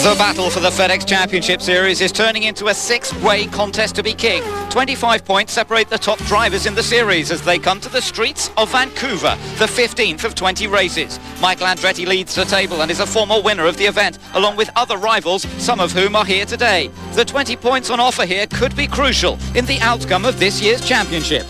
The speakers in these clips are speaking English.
The battle for the FedEx Championship Series is turning into a six-way contest to be king. 25 points separate the top drivers in the series as they come to the streets of Vancouver, the 15th of 20 races. Michael Andretti leads the table and is a former winner of the event, along with other rivals, some of whom are here today. The 20 points on offer here could be crucial in the outcome of this year's championship.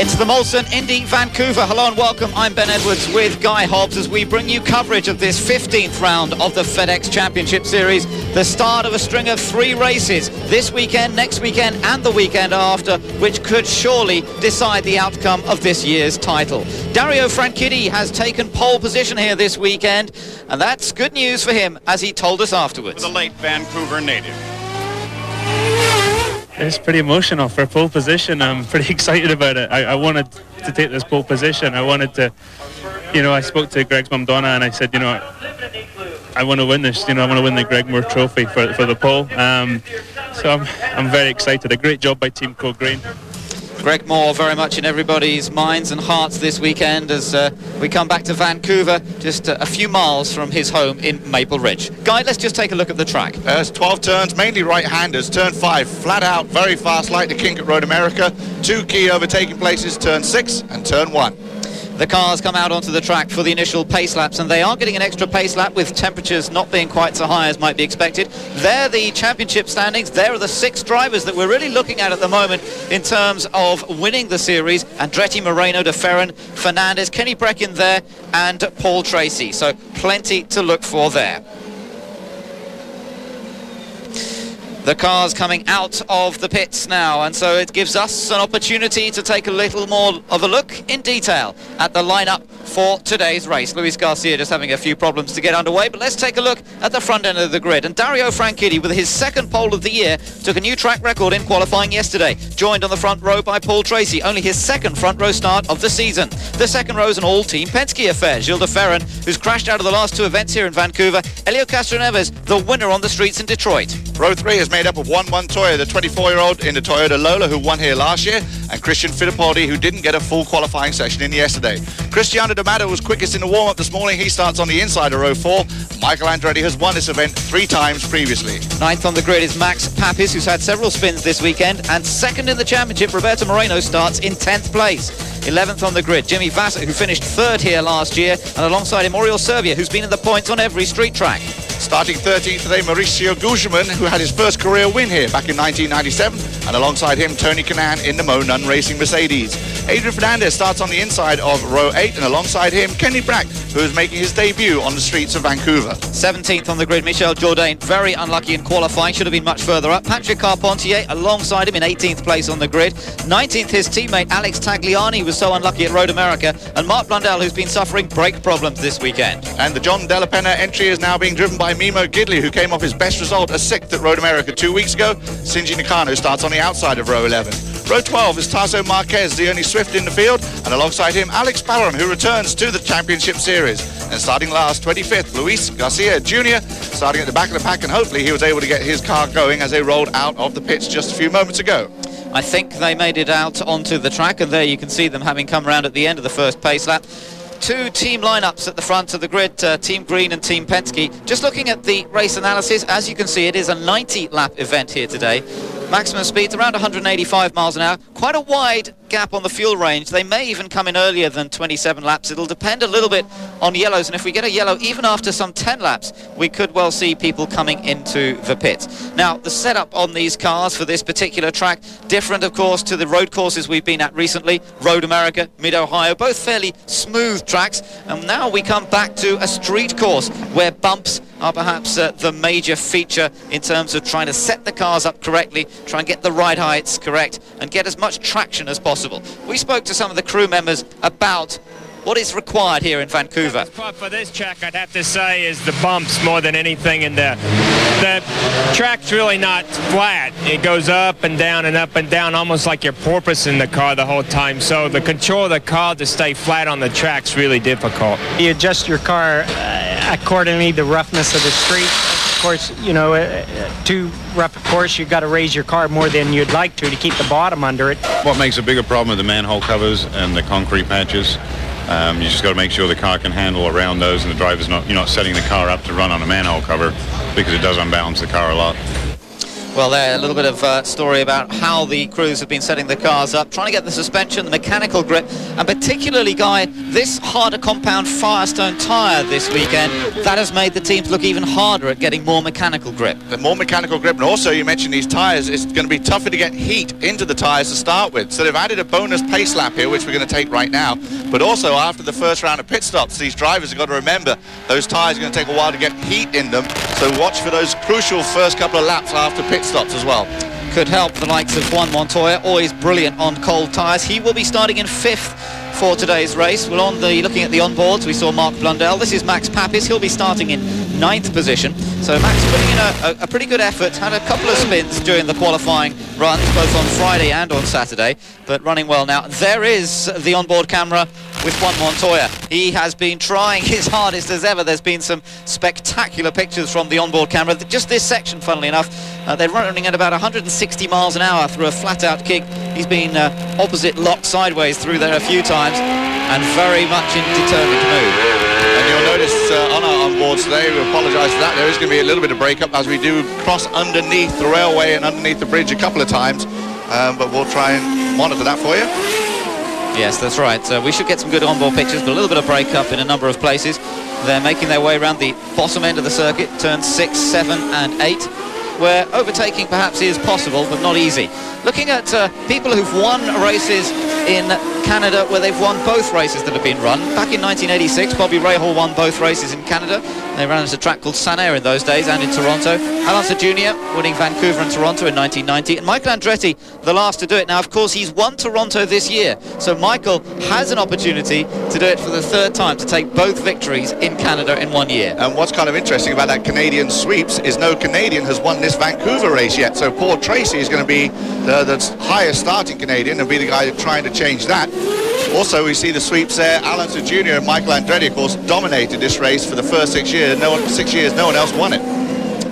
It's the Molson Indy Vancouver. Hello and welcome. I'm Ben Edwards with Guy Hobbs as we bring you coverage of this 15th round of the FedEx Championship Series, the start of a string of 3 races this weekend, next weekend and the weekend after, which could surely decide the outcome of this year's title. Dario Franchitti has taken pole position here this weekend, and that's good news for him, as he told us afterwards. The late Vancouver native. It's pretty emotional for pole position. I'm pretty excited about it. I wanted to take this pole position. I wanted to, I spoke to Greg's mum Donna and I said, I want to win this. I want to win the Greg Moore Trophy for the pole. So I'm very excited. A great job by Team Code Green. Greg Moore very much in everybody's minds and hearts this weekend as we come back to Vancouver, just a few miles from his home in Maple Ridge. Guy, let's just take a look at the track. There's 12 turns, mainly right-handers. Turn 5, flat out, very fast, like the kink at Road America. 2 key overtaking places, turn 6 and turn 1. The cars come out onto the track for the initial pace laps, and they are getting an extra pace lap with temperatures not being quite so high as might be expected. There the championship standings. There are the 6 drivers that we're really looking at the moment in terms of winning the series. Andretti, Moreno, De Ferran, Fernandez, Kenny Brecken there, and Paul Tracy. So plenty to look for there. The cars coming out of the pits now, and so it gives us an opportunity to take a little more of a look in detail at the lineup for today's race. Luis Garcia just having a few problems to get underway, but let's take a look at the front end of the grid. And Dario Franchitti, with his second pole of the year, took a new track record in qualifying yesterday. Joined on the front row by Paul Tracy, only his second front row start of the season. The second row is an all-team Penske affair. Gilles De Ferran, who's crashed out of the last 2 events here in Vancouver. Elio Castroneves, the winner on the streets in Detroit. Row 3 is made up of 1 Montoya, the 24-year-old in the Toyota Lola who won here last year, and Christian Fittipaldi, who didn't get a full qualifying session in yesterday. Cristiano D'Amato was quickest in the warm-up this morning. He starts on the inside of row 4. Michael Andretti has won this event 3 times previously. 9th on the grid is Max Pappas, who's had several spins this weekend, and 2nd in the championship, Roberto Moreno, starts in 10th place. 11th on the grid, Jimmy Vasser, who finished 3rd here last year, and alongside him, Oriol Servia, who's been in the points on every street track. Starting 13th today, Mauricio Guzman, who had his first career win here back in 1997, and alongside him, Tony Kanaan in the Mo Nunn Racing Mercedes. Adrian Fernandez starts on the inside of row 8, and alongside him, Kenny Brack, who is making his debut on the streets of Vancouver. 17th on the grid, Michel Jourdain, very unlucky in qualifying, should have been much further up. Patrick Carpentier alongside him in 18th place on the grid. 19th, his teammate Alex Tagliani was so unlucky at Road America, and Mark Blundell, who's been suffering brake problems this weekend. And the John Della Penna entry is now being driven by Mimo Gidley, who came off his best result, a 6th at Road America 2 weeks ago. Shinji Nakano starts on the outside of row 11. Row 12 is Tasso Marquez, the only Swift in the field, and alongside him, Alex Barron, who returns to the championship series. And starting last, 25th, Luis Garcia Jr., starting at the back of the pack, and hopefully he was able to get his car going as they rolled out of the pits just a few moments ago. I think they made it out onto the track, and there you can see them having come round at the end of the first pace lap. 2 team lineups at the front of the grid, Team Green and Team Penske. Just looking at the race analysis, as you can see, it is a 90-lap event here today. Maximum speeds around 185 miles an hour. Quite a wide gap on the fuel range. They may even come in earlier than 27 laps. It'll depend a little bit on yellows, and if we get a yellow even after some 10 laps, we could well see people coming into the pits. Now, the setup on these cars for this particular track, different of course to the road courses we've been at recently. Road America, Mid-Ohio, both fairly smooth tracks, and now we come back to a street course where bumps are perhaps the major feature in terms of trying to set the cars up correctly, try and get the ride heights correct, and get as much traction as possible. We spoke to some of the crew members about what is required here in Vancouver. The best part for this track, I'd have to say, is the bumps more than anything. And the track's really not flat. It goes up and down, almost like you're porpoising the car the whole time. So the control of the car to stay flat on the track's really difficult. You adjust your car accordingly, the roughness of the street. course, too rough a course, you've got to raise your car more than you'd like to keep the bottom under it. What makes a bigger problem are the manhole covers and the concrete patches. You just got to make sure the car can handle around those, and the driver's you're not setting the car up to run on a manhole cover, because it does unbalance the car a lot. Well, there, a little bit of story about how the crews have been setting the cars up, trying to get the suspension, the mechanical grip, and particularly, Guy, this harder compound Firestone tyre this weekend, that has made the teams look even harder at getting more mechanical grip. The more mechanical grip, and also you mentioned these tyres, it's going to be tougher to get heat into the tyres to start with. So they've added a bonus pace lap here, which we're going to take right now. But also, after the first round of pit stops, these drivers have got to remember those tyres are going to take a while to get heat in them. So watch for those crucial first couple of laps after pit stops as well. Could help the likes of Juan Montoya, always brilliant on cold tyres. He will be starting in 5th for today's race. We're looking at the onboards. We saw Mark Blundell. This is Max Pappas. He'll be starting in 9th position. So Max putting in a pretty good effort. Had a couple of spins during the qualifying runs, both on Friday and on Saturday, but running well now. There is the onboard camera with Juan Montoya. He has been trying his hardest as ever. There's been some spectacular pictures from the onboard camera. Just this section, funnily enough, they're running at about 160 miles an hour through a flat-out kick. He's been opposite locked sideways through there a few times, and very much determined to move. And you'll notice on our onboards today, we apologise for that, there is going to be a little bit of break-up as we do cross underneath the railway and underneath the bridge a couple of times, but we'll try and monitor that for you. Yes, that's right. We should get some good onboard pictures, but a little bit of break-up in a number of places. They're making their way around the bottom end of the circuit, turns 6, 7 and 8, where overtaking perhaps is possible, but not easy. Looking at people who've won races in Canada, where they've won both races that have been run. Back in 1986, Bobby Rahal won both races in Canada. They ran at a track called Saint-Air in those days, and in Toronto. Alonso Jr. winning Vancouver and Toronto in 1990. And Michael Andretti, the last to do it. Now, of course, he's won Toronto this year. So Michael has an opportunity to do it for the 3rd time, to take both victories in Canada in 1 year. And what's kind of interesting about that Canadian sweeps is no Canadian has won this Vancouver race yet. So Paul Tracy is going to be the highest starting Canadian and be the guy trying to change that. Also, we see the sweeps there. Alonso Jr. and Michael Andretti, of course, dominated this race for the first 6 years. No one else won it.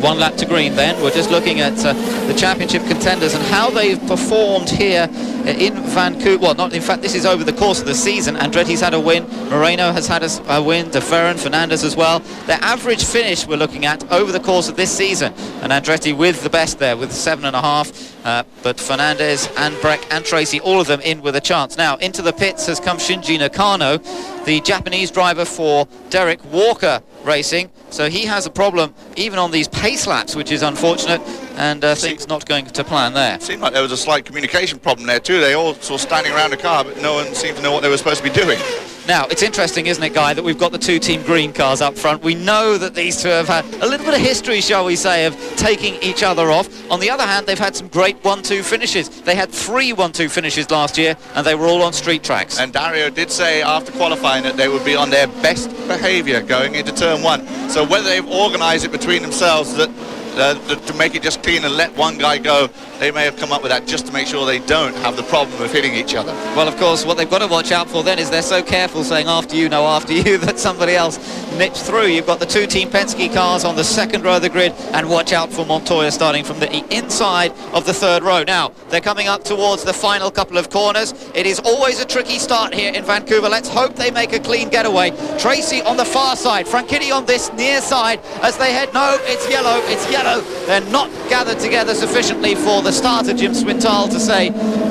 1 lap to green then. We're just looking at the championship contenders and how they've performed here in Vancouver. Well, not in fact, this is over the course of the season. Andretti's had a win, Moreno has had a win, De Ferran, Fernandez as well. Their average finish we're looking at over the course of this season, and Andretti with the best there with 7.5, but Fernandez and Breck and Tracy, all of them in with a chance. Now into the pits has come Shinji Nakano, the Japanese driver for Derek Walker Racing. So he has a problem even on these pace laps, which is unfortunate, and things not going to plan there. It seemed like there was a slight communication problem there too. They all sort of standing around the car, but no one seemed to know what they were supposed to be doing. Now, it's interesting, isn't it, Guy, that we've got the 2 Team Green cars up front. We know that these two have had a little bit of history, shall we say, of taking each other off. On the other hand, they've had some great 1-2 finishes. They had 3 1-2 finishes last year, and they were all on street tracks. And Dario did say after qualifying that they would be on their best behaviour going into turn 1. So whether they've organised it between themselves that to make it just clean and let one guy go, they may have come up with that just to make sure they don't have the problem of hitting each other. Well, of course, what they've got to watch out for then is they're so careful saying after you, no, after you, that somebody else nipped through. You've got the 2 Team Penske cars on the 2nd row of the grid, and watch out for Montoya starting from the inside of the 3rd row. Now, they're coming up towards the final couple of corners. It is always a tricky start here in Vancouver. Let's hope they make a clean getaway. Tracy on the far side, Franchitti on this near side as they head. No, it's yellow, it's yellow. They're not gathered together sufficiently for the starter, Jim Swintal, to say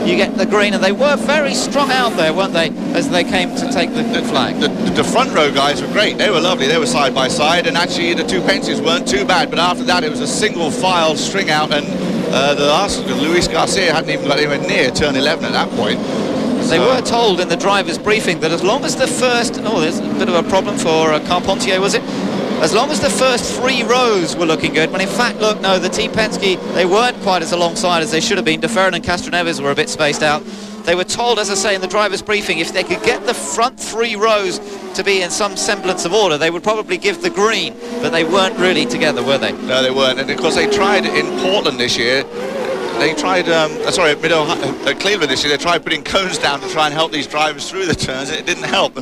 you get the green, and they were very strong out there, weren't they, as they came to take the flag. The front row guys were great. They were lovely. They were side by side, and actually the 2 Penskes weren't too bad, but after that it was a single file string out, and the last, Luis Garcia hadn't even got anywhere near turn 11 at that point. They were told in the driver's briefing that as long as the first, there's a bit of a problem for Carpentier, was it? As long as the first 3 rows were looking good, when in fact, look, no, the Team Penske, they weren't quite as alongside as they should have been. De Ferran and Castroneves were a bit spaced out. They were told, as I say, in the driver's briefing, if they could get the front 3 rows to be in some semblance of order, they would probably give the green, but they weren't really together, were they? No, they weren't, and of course they tried in Portland this year. They tried, Cleveland this year, they tried putting cones down to try and help these drivers through the turns, and it didn't help.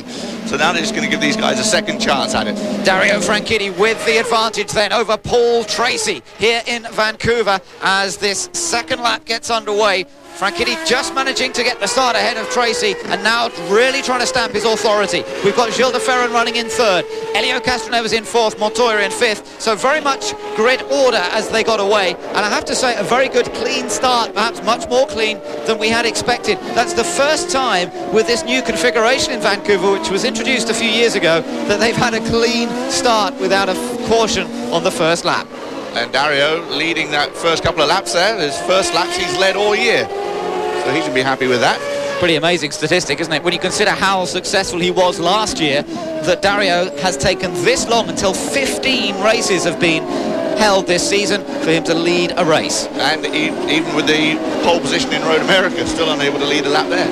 So now they're just going to give these guys a second chance at it. Dario Franchitti with the advantage then over Paul Tracy here in Vancouver as this second lap gets underway. Franchitti just managing to get the start ahead of Tracy and now really trying to stamp his authority. We've got Gilles de Ferran running in third, Elio Castroneves in fourth, Montoya in fifth. So very much grid order as they got away. And I have to say, a very good clean start, perhaps much more clean than we had expected. That's the first time with this new configuration in Vancouver, which was introduced a few years ago, that they've had a clean start without a caution on the first lap. And Dario leading that first couple of laps there. His first laps he's led all year. So he should be happy with that. Pretty amazing statistic, isn't it? When you consider how successful he was last year, that Dario has taken this long until 15 races have been held this season for him to lead a race. And even with the pole position in Road America, still unable to lead a lap there.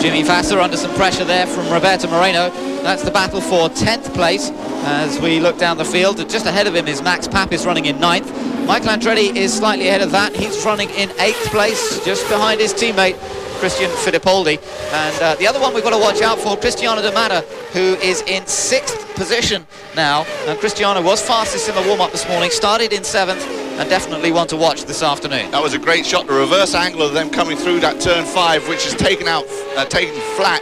Jimmy Vasser under some pressure there from Roberto Moreno. That's the battle for 10th place as we look down the field. Just ahead of him is Max Pappas running in 9th. Michael Andretti is slightly ahead of that. He's running in 8th place, just behind his teammate Christian Fittipaldi. And the other one we've got to watch out for, Cristiano De Mata, who is in 6th position now. And Cristiano was fastest in the warm-up this morning, started in 7th, and definitely one to watch this afternoon. That was a great shot, the reverse angle of them coming through that turn 5, which is taken flat.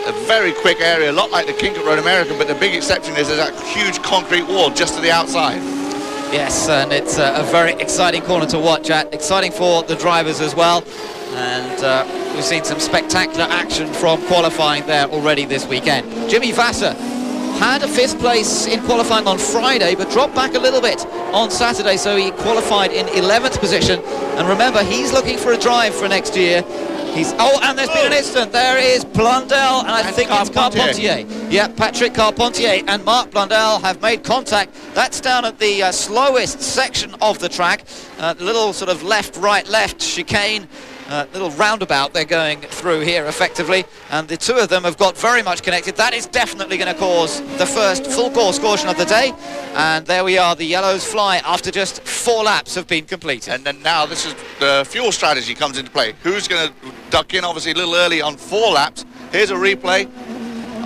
A very quick area, a lot like the kink at Road America, but the big exception is there's that huge concrete wall just to the outside. Yes, and it's a very exciting corner to watch at. Exciting for the drivers as well. And we've seen some spectacular action from qualifying there already this weekend. Jimmy Vasser had a 5th place in qualifying on Friday, but dropped back a little bit on Saturday, so he qualified in 11th position. And remember, he's looking for a drive for next year. And there's been an incident. There is Blundell, and I think it's Carpentier. Yeah, Patrick Carpentier and Marc Blundell have made contact. That's down at the slowest section of the track. The little sort of left, right, left chicane. Little roundabout they're going through here effectively, and the two of them have got very much connected. That is definitely going to cause the first full course caution of the day, and there we are, the yellows fly after just 4 laps have been completed. And then now this is the fuel strategy comes into play. Who's going to duck in obviously a little early on 4 laps? Here's a replay.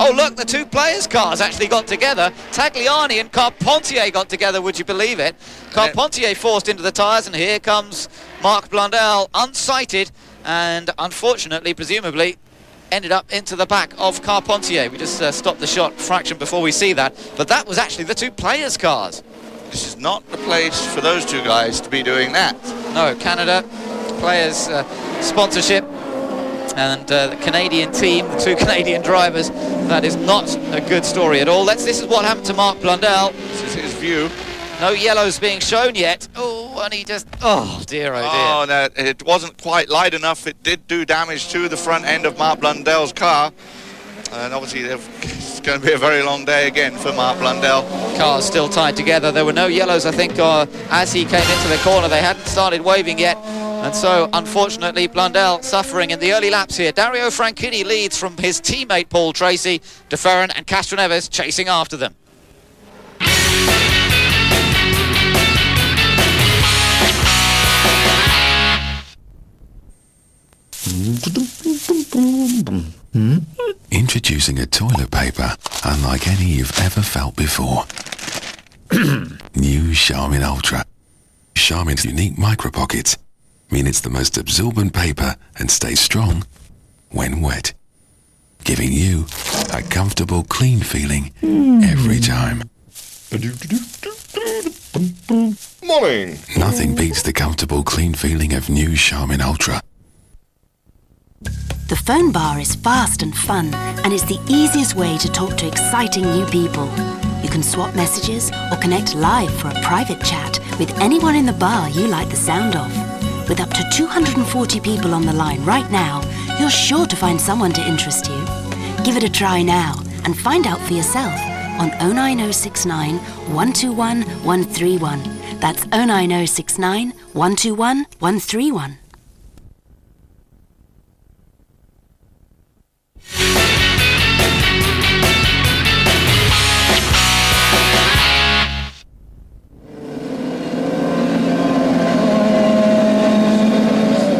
Oh look, the two players' cars actually got together. Tagliani and Carpentier got together, would you believe it? Carpentier forced into the tyres, and here comes Marc Blundell unsighted, and unfortunately, presumably, ended up into the back of Carpentier. We just stopped the shot fraction before we see that, but that was actually the two players' cars. This is not the place for those two guys to be doing that. No, Canada, players sponsorship, and the Canadian team, the two Canadian drivers, that is not a good story at all. This is what happened to Marc Blundell. This is his view. No yellows being shown yet. Oh, and he just, oh dear, oh dear. Oh, no, it wasn't quite light enough. It did do damage to the front end of Marc Blundell's car. And obviously it's going to be a very long day again for Marc Blundell. Cars still tied together. There were no yellows, I think, as he came into the corner. They hadn't started waving yet. And so, unfortunately, Blundell suffering in the early laps here. Dario Franchitti leads from his teammate Paul Tracy. De Ferran and Castroneves chasing after them. Introducing a toilet paper unlike any you've ever felt before. New Charmin Ultra. Charmin's unique micro pockets mean it's the most absorbent paper and stays strong when wet, giving you a comfortable, clean feeling every time. Morning. Nothing beats the comfortable, clean feeling of new Charmin Ultra. The phone bar is fast and fun, and it's the easiest way to talk to exciting new people. You can swap messages or connect live for a private chat with anyone in the bar you like the sound of. With up to 240 people on the line right now, you're sure to find someone to interest you. Give it a try now and find out for yourself on 09069 121 131. That's 09069 121 131.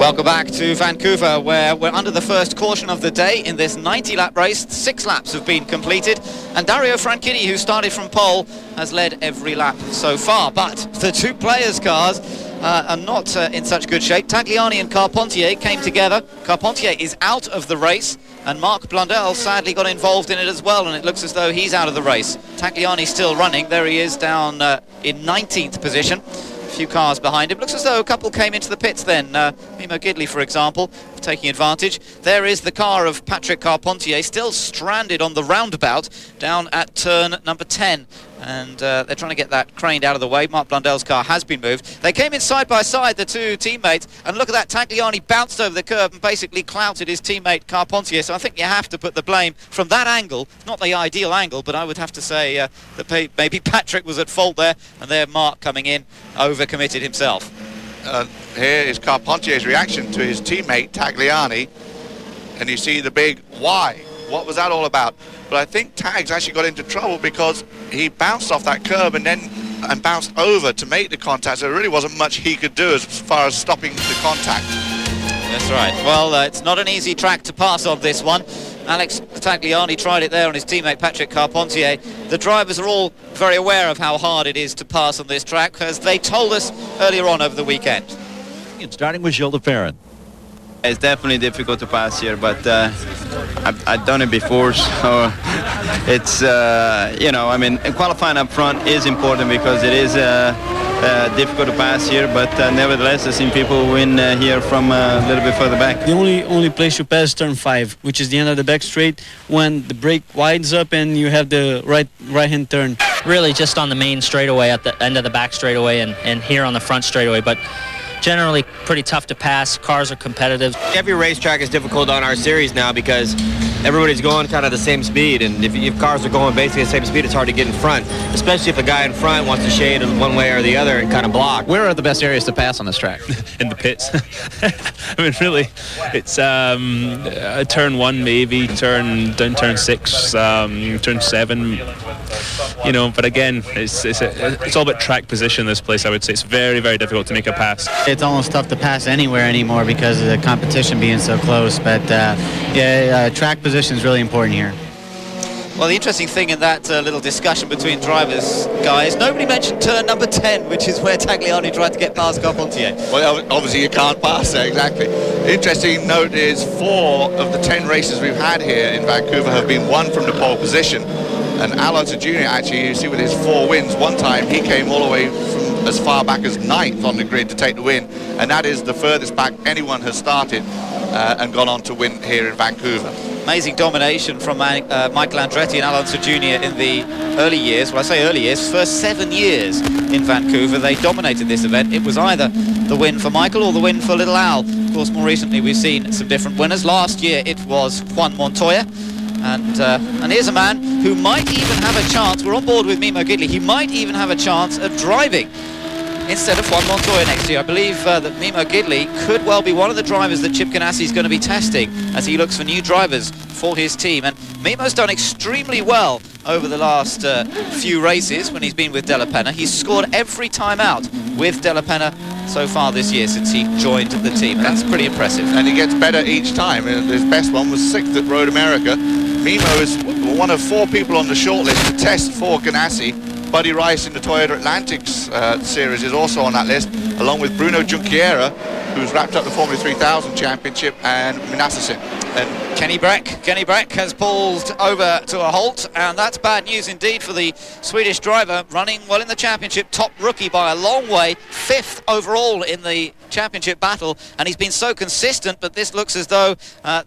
Welcome back to Vancouver, where we're under the first caution of the day in this 90-lap race. 6 laps have been completed, and Dario Franchitti, who started from pole, has led every lap so far. But the two players' cars are not in such good shape. Tagliani and Carpentier came together. Carpentier is out of the race, and Marc Blundell sadly got involved in it as well, and it looks as though he's out of the race. Tagliani still running. There he is down in 19th position. A few cars behind him. Looks as though a couple came into the pits then. Mimo Gidley, for example, taking advantage. There is the car of Patrick Carpentier, still stranded on the roundabout down at turn number 10. And they're trying to get that craned out of the way. Marc Blundell's car has been moved. They came in side by side, the two teammates, and look at that. Tagliani bounced over the curb and basically clouted his teammate Carpentier. So I think you have to put the blame from that angle. Not the ideal angle, but I would have to say that maybe Patrick was at fault there, and there Marc coming in, overcommitted himself. Here is Carpentier's reaction to his teammate Tagliani, and you see the big why. What was that all about? But I think Tags actually got into trouble because he bounced off that curb and bounced over to make the contact. So there really wasn't much he could do as far as stopping the contact. That's right. Well, it's not an easy track to pass on this one. Alex Tagliani tried it there on his teammate Patrick Carpentier. The drivers are all very aware of how hard it is to pass on this track, as they told us earlier on over the weekend. Starting with Gilles de Ferran. It's definitely difficult to pass here, but I've done it before, so it's, I mean, qualifying up front is important because it is difficult to pass here, but nevertheless, I've seen people win here from a little bit further back. The only place you pass is turn 5, which is the end of the back straight, when the brake widens up and you have the right-hand turn. Really just on the main straightaway at the end of the back straightaway and here on the front straightaway, but generally pretty tough to pass. Cars are competitive. Every racetrack is difficult on our series now because everybody's going kind of the same speed, and if cars are going basically the same speed, it's hard to get in front, especially if a guy in front wants to shade one way or the other and kind of block. Where are the best areas to pass on this track? In the pits. I mean, really, it's turn 1 maybe, turn 6, turn 7, but again, it's all about track position, this place. I would say it's very, very difficult to make a pass. It's almost tough to pass anywhere anymore because of the competition being so close, but track position is really important here. Well, the interesting thing in that little discussion between drivers, guys, nobody mentioned turn number 10, which is where Tagliani tried to get past Carpentier. Well, obviously you can't pass there, exactly. Interesting note is 4 of the 10 races we've had here in Vancouver have been won from the pole position. And Alonso Jr., actually, you see with his 4 wins, one time he came all the way from as far back as 9th on the grid to take the win, and that is the furthest back anyone has started and gone on to win here in Vancouver. Amazing domination from Michael Andretti and Alonso Jr. in the early years. Well, I say early years, first 7 years in Vancouver, they dominated this event. It was either the win for Michael or the win for Little Al. Of course, more recently we've seen some different winners. Last year it was Juan Montoya. And here's a man who might even have a chance. We're on board with Mimo Gidley. He might even have a chance of driving instead of Juan Montoya next year. I believe that Mimo Gidley could well be one of the drivers that Chip Ganassi is going to be testing as he looks for new drivers for his team. And Mimo's done extremely well over the last few races when he's been with Della Penna. He's scored every time out with Della Penna so far this year since he joined the team. That's pretty impressive. And he gets better each time. His best one was 6th at Road America. Mimo is one of 4 people on the shortlist to test for Ganassi. Buddy Rice in the Toyota Atlantics series is also on that list, along with Bruno Junqueira, who's wrapped up the Formula 3000 Championship, and Minassisen. And Kenny Breck has pulled over to a halt, and that's bad news indeed for the Swedish driver, running well in the championship, top rookie by a long way, 5th overall in the championship battle, and he's been so consistent, but this looks as though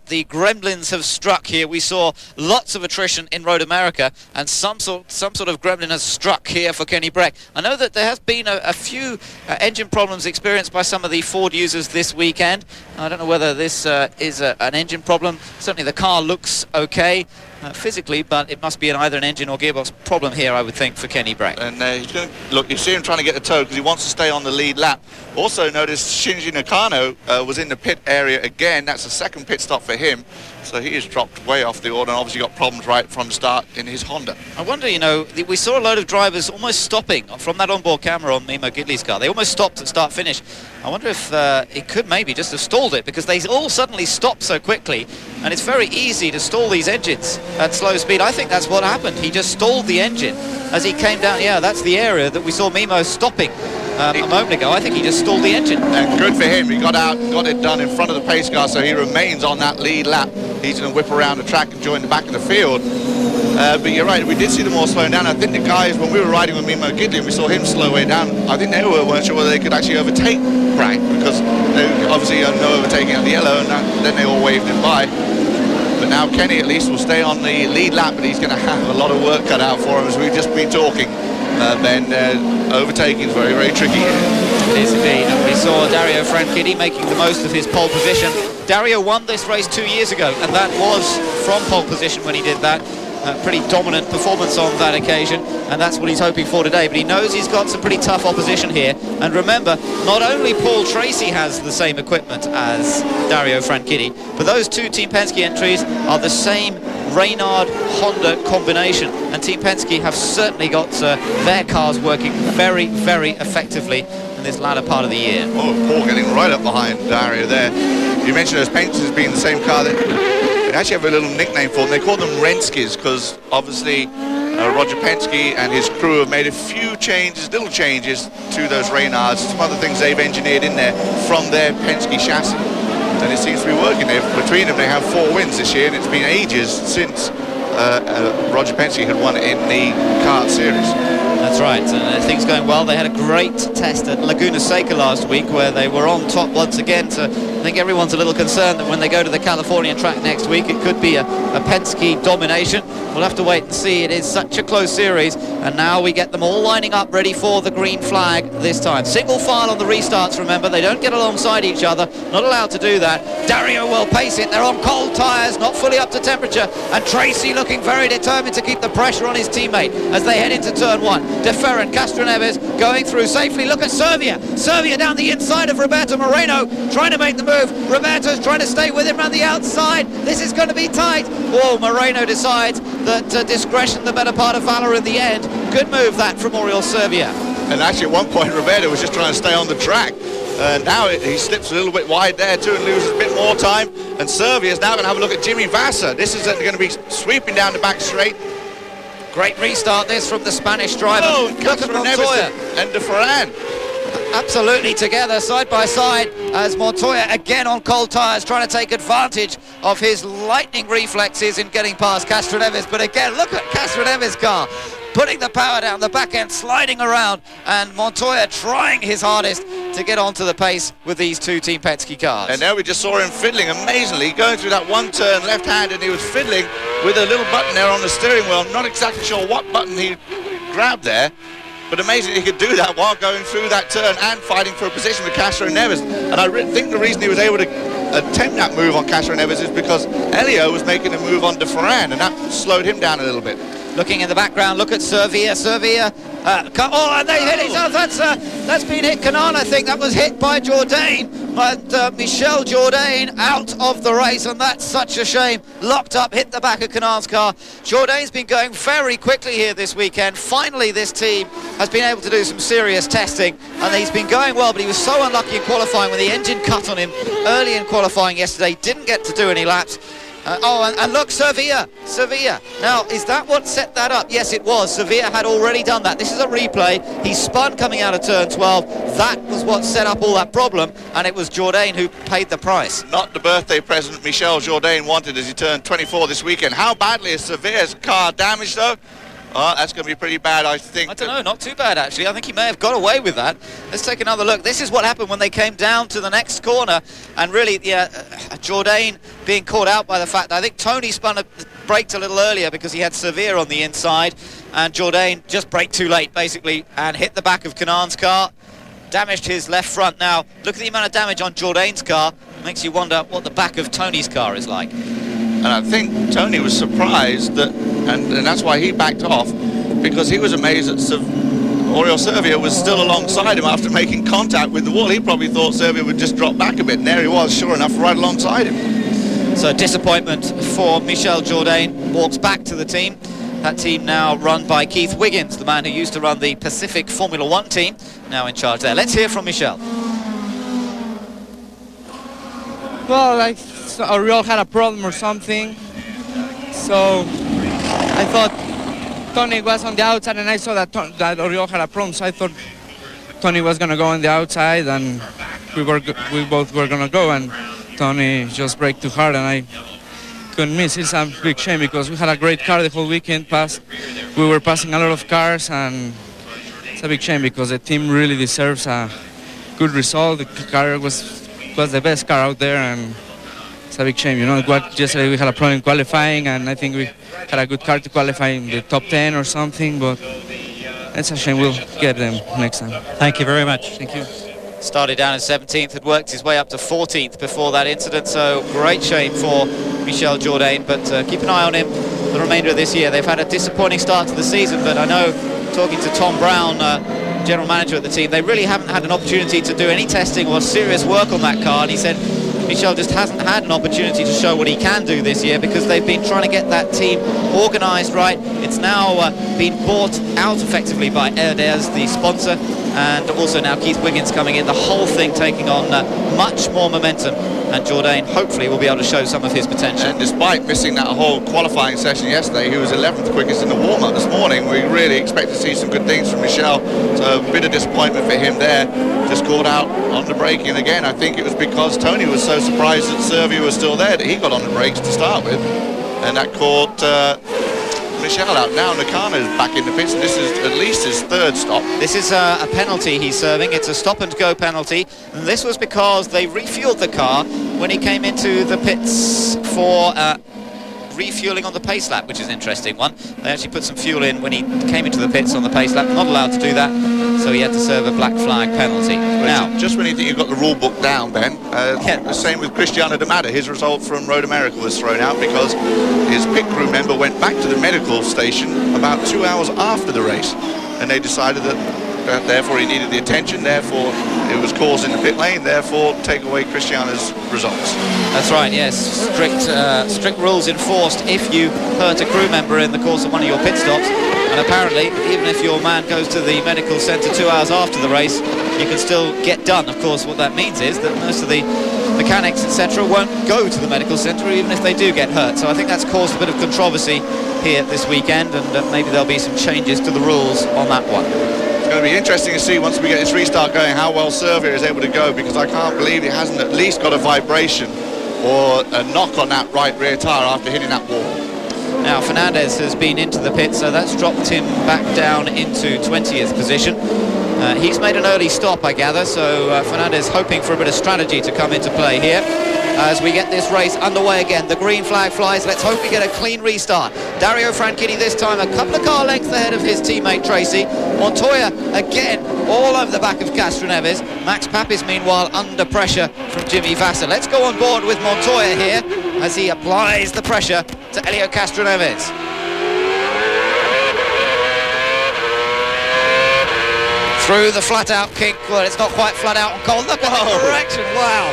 the gremlins have struck here. We saw lots of attrition in Road America, and some sort of gremlin has struck here for Kenny Breck. I know that there has been a few engine problems experienced by some of the Ford users this weekend. I don't know whether this is an engine problem. Certainly the car looks okay. physically, but it must be either an engine or gearbox problem here, I would think, for Kenny Bray. And he's going to look. You see him trying to get the toe because he wants to stay on the lead lap. Also, notice Shinji Nakano was in the pit area again. That's the second pit stop for him. So he has dropped way off the order and obviously got problems right from the start in his Honda. I wonder, you know, we saw a load of drivers almost stopping from that onboard camera on Mimo Gidley's car. They almost stopped at start-finish. I wonder if it could maybe just have stalled it, because they all suddenly stopped so quickly, and it's very easy to stall these engines at slow speed. I think that's what happened. He just stalled the engine as he came down. Yeah, that's the area that we saw Mimo stopping a moment ago. I think he just stalled the engine. And good for him. He got out, got it done in front of the pace car, so he remains on that lead lap. He's going to whip around the track and join the back of the field. But you're right, we did see them all slowing down. I think the guys, when we were riding with Mimo Gidley and we saw him slow way down, I think they weren't sure whether they could actually overtake Bragg, because they obviously no overtaking at the yellow, and then they all waved him by. But now Kenny at least will stay on the lead lap, but he's going to have a lot of work cut out for him, as we've just been talking. Overtaking is very, very tricky here. It is indeed. And we saw Dario Franchitti making the most of his pole position. Dario won this race 2 years ago, and that was from pole position when he did that. Pretty dominant performance on that occasion, and that's what he's hoping for today. But he knows he's got some pretty tough opposition here. And remember, not only Paul Tracy has the same equipment as Dario Franchitti, but those two Team Penske entries are the same Reynard Honda combination, and Team Penske have certainly got their cars working very, very effectively in this latter part of the year. Oh, Paul getting right up behind Dario there. You mentioned those Penskes being the same car. They actually have a little nickname for them. They call them Renskis, because obviously Roger Penske and his crew have made a few changes, little changes to those Reynards, some other things they've engineered in there from their Penske chassis. And it seems to be working. Between them, they have 4 wins this year, and it's been ages since Roger Penske had won in the kart series. That's right, and things going well. They had a great test at Laguna Seca last week, where they were on top once again. So I think everyone's a little concerned that when they go to the Californian track next week, it could be a Penske domination. We'll have to wait and see. It is such a close series, and now we get them all lining up ready for the green flag this time. Single file on the restarts, remember. They don't get alongside each other, not allowed to do that. Dario will pace it. They're on cold tyres, not fully up to temperature, and Tracy looking very determined to keep the pressure on his teammate as they head into turn 1. De Ferran, Castroneves going through safely. Look at Servia. Servia down the inside of Roberto Moreno, trying to make the move. Roberto's trying to stay with him around the outside. This is going to be tight. Oh, Moreno decides that discretion the better part of valor in the end. Good move that from Oriol Servia. And actually at one point Roberto was just trying to stay on the track. Now he slips a little bit wide there too and loses a bit more time. And Servia is now going to have a look at Jimmy Vasser. This is going to be sweeping down the back straight. Great restart this from the Spanish driver. Oh, look at Montoya and De Ferran. Absolutely together, side by side, as Montoya again on cold tyres, trying to take advantage of his lightning reflexes in getting past Castroneves. But again, look at Castroneves' car, putting the power down, the back end sliding around, and Montoya trying his hardest to get onto the pace with these two Team Penske cars. And now we just saw him fiddling amazingly, going through that one turn left-handed, and he was fiddling with a little button there on the steering wheel. I'm not exactly sure what button he grabbed there, but amazing he could do that while going through that turn and fighting for a position with Castroneves. And I think the reason he was able to attempt that move on Castroneves is because Elio was making a move on De Ferran, and that slowed him down a little bit. Looking in the background, look at Servia. Servia, and they hit each other. That's been hit. Canaan, I think that was hit by Jourdain, and Michel Jourdain out of the race, and that's such a shame. Locked up, hit the back of Canaan's car. Jourdain's been going very quickly here this weekend. Finally, this team has been able to do some serious testing, and he's been going well, but he was so unlucky in qualifying when the engine cut on him early in qualifying yesterday. Didn't get to do any laps. And look, Servia. Now, is that what set that up? Yes, it was. Servia had already done that. This is a replay. He spun coming out of turn 12. That was what set up all that problem, and it was Jourdain who paid the price. Not the birthday present Michel Jourdain wanted as he turned 24 this weekend. How badly is Servia's car damaged, though? That's going to be pretty bad, I think. I don't know, not too bad, actually. I think he may have got away with that. Let's take another look. This is what happened when they came down to the next corner, and really, Jourdain being caught out by the fact that I think Tony braked a little earlier because he had Servia on the inside, and Jourdain just braked too late, basically, and hit the back of Canaan's car, damaged his left front. Now, look at the amount of damage on Jourdain's car. Makes you wonder what the back of Tony's car is like. And I think Tony was surprised that, and that's why he backed off, because he was amazed that Oriol Servia was still alongside him after making contact with the wall. He probably thought Servia would just drop back a bit, and there he was, sure enough, right alongside him. So disappointment for Michel Jourdain, walks back to the team. That team now run by Keith Wiggins, the man who used to run the Pacific Formula One team, now in charge there. Let's hear from Michel. Well, like, Oriol had a problem or something, so I thought Tony was on the outside, and I saw that Oriol had a problem, so I thought Tony was going to go on the outside, and we both were going to go, and Tony just braked too hard, and I couldn't miss. It's a big shame because we had a great car the whole weekend. We were passing a lot of cars, and it's a big shame because the team really deserves a good result. The car was the best car out there, and it's a big shame. You know, yesterday we had a problem in qualifying, and I think we had a good car to qualify in the top 10 or something, but it's a shame. We'll get them next time. Thank you very much. Thank you. Started down in 17th, had worked his way up to 14th before that incident, so great shame for Michel Jourdain, but keep an eye on him the remainder of this year. They've had a disappointing start to the season, but I know, talking to Tom Brown, general manager of the team, they really haven't had an opportunity to do any testing or serious work on that car, and he said Michel just hasn't had an opportunity to show what he can do this year because they've been trying to get that team organised right. It's now been bought out effectively by Erdez, the sponsor, and also now Keith Wiggins coming in, the whole thing taking on much more momentum, and Jourdain hopefully will be able to show some of his potential. And despite missing that whole qualifying session yesterday, he was 11th quickest in the warm-up this morning. We really expect to see some good things from Michel, so a bit of disappointment for him there. Just caught out on the braking, and again I think it was because Tony was so surprised that Servia was still there that he got on the brakes to start with, and that caught Michel out. Now Nakano's back in the pits, and this is at least his third stop. This is a penalty he's serving. It's a stop-and-go penalty. And this was because they refueled the car when he came into the pits for refueling on the pace lap, which is an interesting one. They actually put some fuel in when he came into the pits on the pace lap. Not allowed to do that, so he had to serve a black flag penalty. Now, just when you think you've got the rule book down, Ben, the same with Cristiano D'Amata. His result from Road America was thrown out because his pit crew member went back to the medical station about 2 hours after the race, and they decided that therefore he needed the attention, therefore it was caused in the pit lane, therefore take away Cristiano's results. That's right, yes. Strict rules enforced if you hurt a crew member in the course of one of your pit stops, and apparently even if your man goes to the medical centre 2 hours after the race, you can still get done. Of course, what that means is that most of the mechanics, etc., won't go to the medical centre even if they do get hurt. So I think that's caused a bit of controversy here this weekend, and maybe there'll be some changes to the rules on that one. It's going to be interesting to see once we get this restart going how well Servia is able to go, because I can't believe he hasn't at least got a vibration or a knock on that right rear tyre after hitting that wall. Now Fernandez has been into the pit, so that's dropped him back down into 20th position. He's made an early stop, I gather, so Fernandez hoping for a bit of strategy to come into play here as we get this race underway again. The green flag flies. Let's hope we get a clean restart. Dario Franchitti this time a couple of car lengths ahead of his teammate Tracy. Montoya again all over the back of Castroneves. Max Pappas meanwhile under pressure from Jimmy Vasser. Let's go on board with Montoya here as he applies the pressure to Elio Castroneves. Through the flat out kink. Well, it's not quite flat out on cold. Look at the correction. Wow.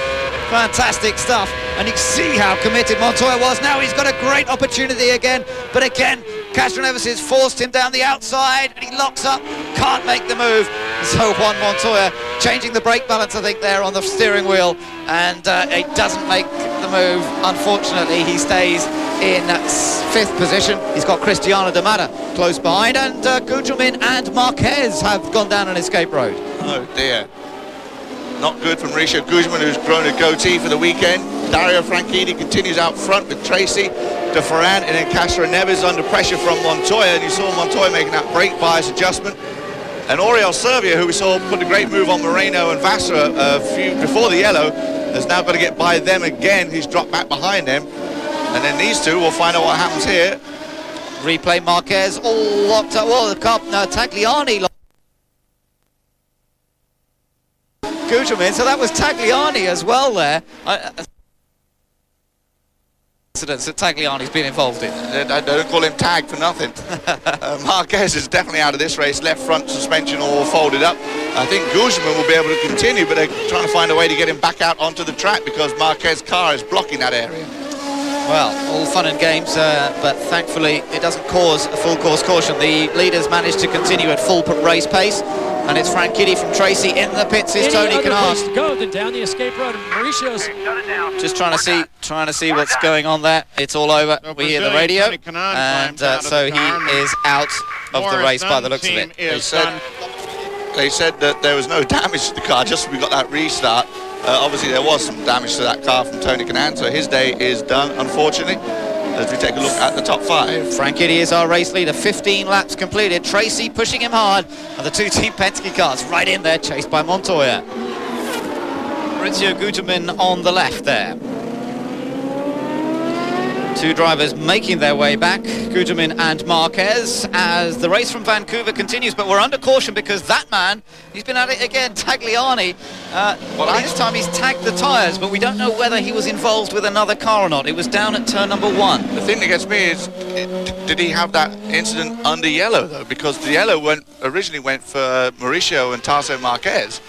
Fantastic stuff. And you can see how committed Montoya was. Now he's got a great opportunity again. But again, Castroneves has forced him down the outside and he locks up. Can't make the move. So Juan Montoya changing the brake balance, I think, there on the steering wheel. And it doesn't make the move. Unfortunately, he stays in 5th position. He's got Cristiano D'Amata close behind, and Gugelmin and Marquez have gone down an escape road. Oh dear. Not good from Mauricio Gugelmin, who's grown a goatee for the weekend. Dario Franchitti continues out front with Tracy, De Ferran, and then Castroneves under pressure from Montoya, and you saw Montoya making that brake bias adjustment. And Oriol Servia, who we saw put a great move on Moreno and Vasser a few before the yellow, has now got to get by them again. He's dropped back behind them. And then these two, we'll find out what happens here. Replay Marquez all locked up. Well, the car, Tagliani Gugelmin, so that was Tagliani as well there. accidents that Tagliani's been involved in. I don't call him tag for nothing. Marquez is definitely out of this race. Left front suspension all folded up. I think Guzman will be able to continue, but they're trying to find a way to get him back out onto the track because Marquez's car is blocking that area. Well, all fun and games, but thankfully it doesn't cause a full course caution. The leaders managed to continue at full race pace, and it's Frank Kitty from Tracy. In the pits is Tony Kanaan. Go then down the escape road, and Mauricio's just trying to see what's going on there. It's all over. We hear the radio, and so he is out of the race by the looks of it. They said that there was no damage to the car, just as we got that restart. Obviously there was some damage to that car from Tony Kanaan, so his day is done, unfortunately, as we take a look at the top 5. Frank Kitty is our race leader, 15 laps completed. Tracy pushing him hard, and the 2 Team Penske cars right in there, chased by Montoya. Maurizio Guterman on the left there. 2 drivers making their way back, Guterman and Marquez, as the race from Vancouver continues, but we're under caution because that man, he's been at it again, Tagliani. This time he's tagged the tyres, but we don't know whether he was involved with another car or not. It was down at turn number 1. The thing that gets me is, did he have that incident under yellow, though? Because the yellow originally went for Mauricio and Tasso Marquez.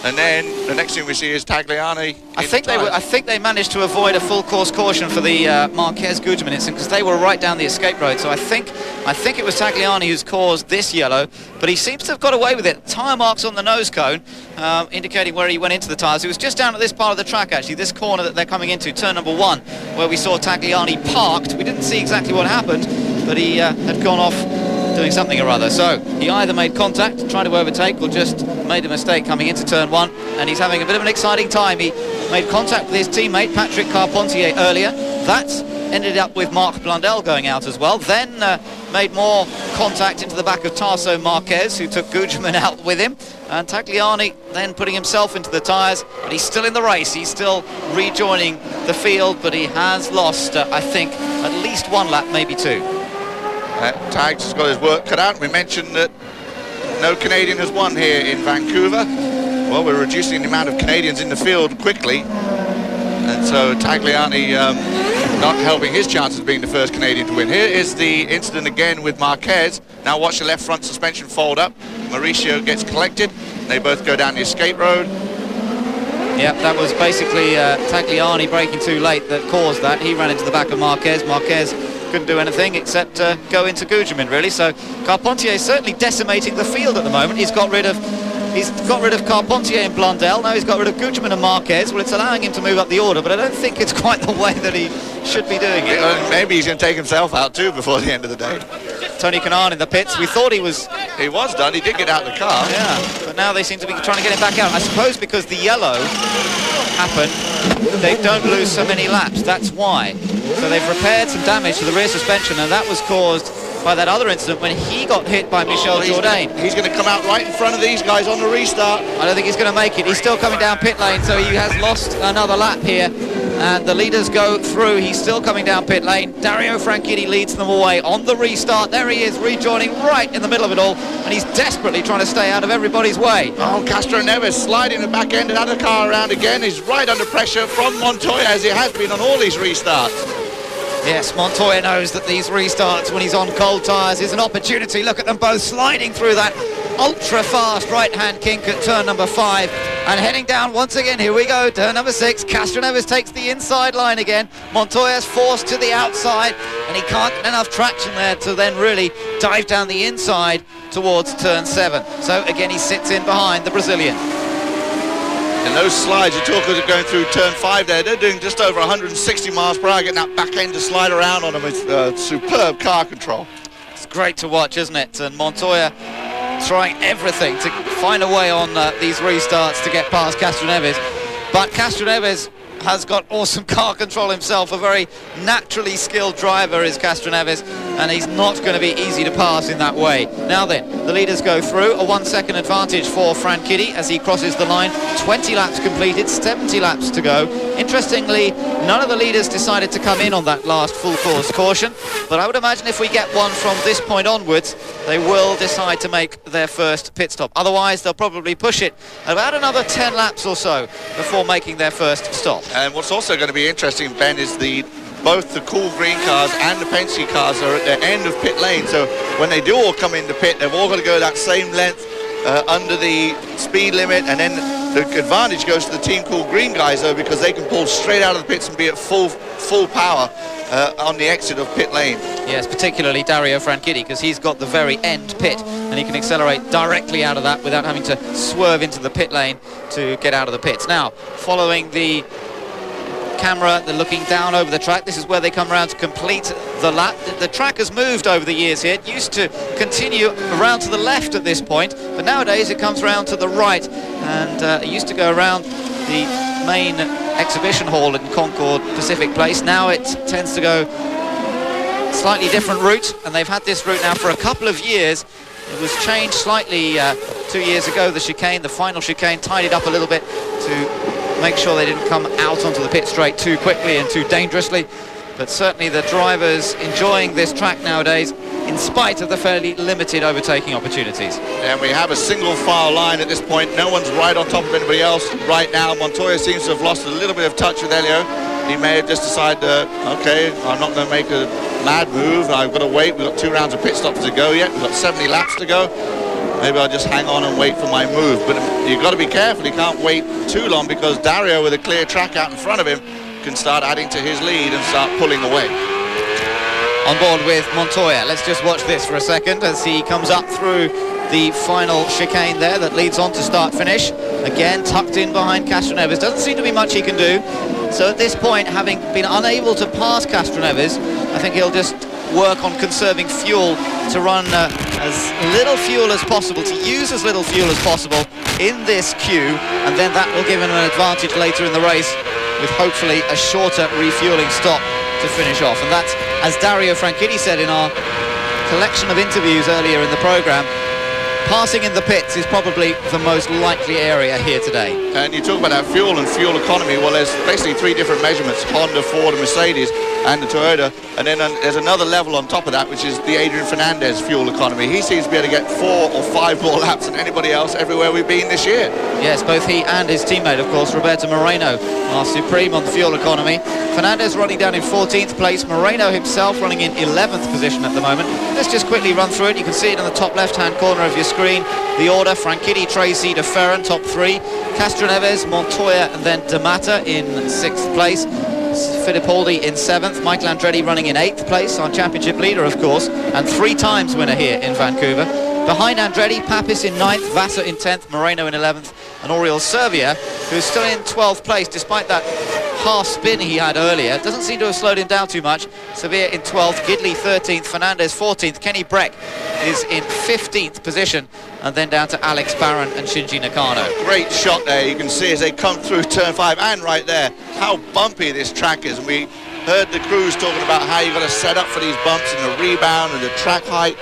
And then the next thing we see is Tagliani. I think they managed to avoid a full course caution for the Marquez Guterman incident because they were right down the escape road. So I think it was Tagliani who's caused this yellow, but he seems to have got away with it. Tyre marks on the nose cone, indicating where he went into the tyres. He was just down at this part of the track, actually, this corner that they're coming into, turn number 1, where we saw Tagliani parked. We didn't see exactly what happened, but he had gone off doing something or other. So he either made contact, tried to overtake, or just made a mistake coming into turn 1, and he's having a bit of an exciting time. He made contact with his teammate Patrick Carpentier earlier. That ended up with Marc Blundell going out as well. Then made more contact into the back of Tasso Marquez, who took Guterman out with him, and Tagliani then putting himself into the tyres, but he's still in the race. He's still rejoining the field, but he has lost I think at least 1 lap, maybe 2. Tags has got his work cut out. We mentioned that no Canadian has won here in Vancouver. Well, we're reducing the amount of Canadians in the field quickly, and so Tagliani not helping his chances of being the first Canadian to win. Here is the incident again with Marquez. Now watch the left front suspension fold up. Mauricio gets collected. They both go down the escape road. Yep, that was basically Tagliani braking too late that caused that. He ran into the back of Marquez. Marquez couldn't do anything except go into Guterman, really. So Carpentier is certainly decimating the field at the moment. He's got rid of Carpentier and Blundell. Now he's got rid of Guterman and Marquez. Well, it's allowing him to move up the order, but I don't think it's quite the way that he should be doing it. Maybe he's going to take himself out too before the end of the day. Tony Kanaan in the pits. We thought he was done. He did get out of the car. Yeah, but now they seem to be trying to get him back out. I suppose because the yellow happened, they don't lose so many laps. That's why. So they've repaired some damage to the rear suspension, and that was caused by that other incident when he got hit by Michel Jourdain. He's going to come out right in front of these guys on the restart. I don't think he's going to make it. He's still coming down pit lane, so he has lost another lap here. And the leaders go through. He's still coming down pit lane. Dario Franchitti leads them away on the restart. There he is, rejoining right in the middle of it all, and he's desperately trying to stay out of everybody's way. Oh, Castro Neves sliding the back end, another car around again. He's right under pressure from Montoya, as he has been on all these restarts. Yes, Montoya knows that these restarts when he's on cold tyres is an opportunity. Look at them both sliding through that ultra-fast right-hand kink at turn number 5 and heading down once again. Here we go, turn number 6. Castro Neves takes the inside line again. Montoya's forced to the outside and he can't get enough traction there to then really dive down the inside towards turn 7. So again, he sits in behind the Brazilian. And those slides, you talk about going through turn 5 there, they're doing just over 160 miles per hour, getting that back end to slide around on them with superb car control. It's great to watch, isn't it? And Montoya trying everything to find a way on these restarts to get past Castro Neves. But Castro Neves has got awesome car control himself. A very naturally skilled driver is Castro Neves, and he's not going to be easy to pass in that way. Now then, the leaders go through. A 1 second advantage for Franchitti as he crosses the line. 20 laps completed, 70 laps to go. Interestingly, none of the leaders decided to come in on that last full course caution, but I would imagine if we get one from this point onwards, they will decide to make their first pit stop. Otherwise, they'll probably push it about another 10 laps or so before making their first stop. And what's also going to be interesting, Ben, is the both the cool green cars and the Penske cars are at their end of pit lane. So when they do all come into pit, they've all got to go that same length under the speed limit, and then the advantage goes to the team cool green guys though, because they can pull straight out of the pits and be at full power on the exit of pit lane. Yes, particularly Dario Franchitti, because he's got the very end pit and he can accelerate directly out of that without having to swerve into the pit lane to get out of the pits. Now, following the camera, they're looking down over the track. This is where they come around to complete the lap. The track has moved over the years here. It used to continue around to the left at this point, but nowadays it comes around to the right, and it used to go around the main exhibition hall in Concord Pacific Place. Now it tends to go slightly different route, and they've had this route now for a couple of years. It was changed slightly 2 years ago, the chicane, the final chicane, tidied up a little bit to make sure they didn't come out onto the pit straight too quickly and too dangerously. But certainly the drivers enjoying this track nowadays, in spite of the fairly limited overtaking opportunities. And we have a single file line at this point. No one's right on top of anybody else right now. Montoya seems to have lost a little bit of touch with Elio. He may have just decided, okay, I'm not going to make a mad move. I've got to wait. We've got 2 rounds of pit stops to go yet. We've got 70 laps to go. Maybe I'll just hang on and wait for my move. But you've got to be careful. You can't wait too long, because Dario, with a clear track out in front of him, can start adding to his lead and start pulling away. On board with Montoya. Let's just watch this for a second as he comes up through the final chicane there that leads on to start-finish. Again, tucked in behind Castroneves. Doesn't seem to be much he can do. So at this point, having been unable to pass Castroneves, I think he'll just work on conserving fuel to run as little fuel as possible, to use as little fuel as possible in this queue, and then that will give him an advantage later in the race with hopefully a shorter refueling stop to finish off. And that's, as Dario Franchitti said in our collection of interviews earlier in the programme, passing in the pits is probably the most likely area here today. And you talk about that fuel and fuel economy. Well, there's basically 3 different measurements: Honda, Ford and Mercedes, and the Toyota. And then there's another level on top of that, which is the Adrian Fernandez fuel economy. He seems to be able to get 4 or 5 more laps than anybody else everywhere we've been this year. Yes, both he and his teammate, of course, Roberto Moreno, are supreme on the fuel economy. Fernandez running down in 14th place, Moreno himself running in 11th position at the moment. Let's just quickly run through it. You can see it in the top left-hand corner of your screen. The order: Franchitti, Tracy, De Ferran, top 3. Castroneves, Montoya, and then D'Amata in 6th place. Fittipaldi in 7th. Michael Andretti running in 8th place, our championship leader, of course, and 3 times winner here in Vancouver. Behind Andretti, Pappas in 9th, Vassar in 10th, Moreno in 11th, and Oriol Servia, who's still in 12th place despite that half spin he had earlier. Doesn't seem to have slowed him down too much. Servia in 12th, Gidley 13th, Fernandez 14th, Kenny Breck is in 15th position, and then down to Alex Barron and Shinji Nakano. Great shot there. You can see as they come through turn 5 and right there how bumpy this track is. We heard the crews talking about how you've got to set up for these bumps and the rebound and the track height,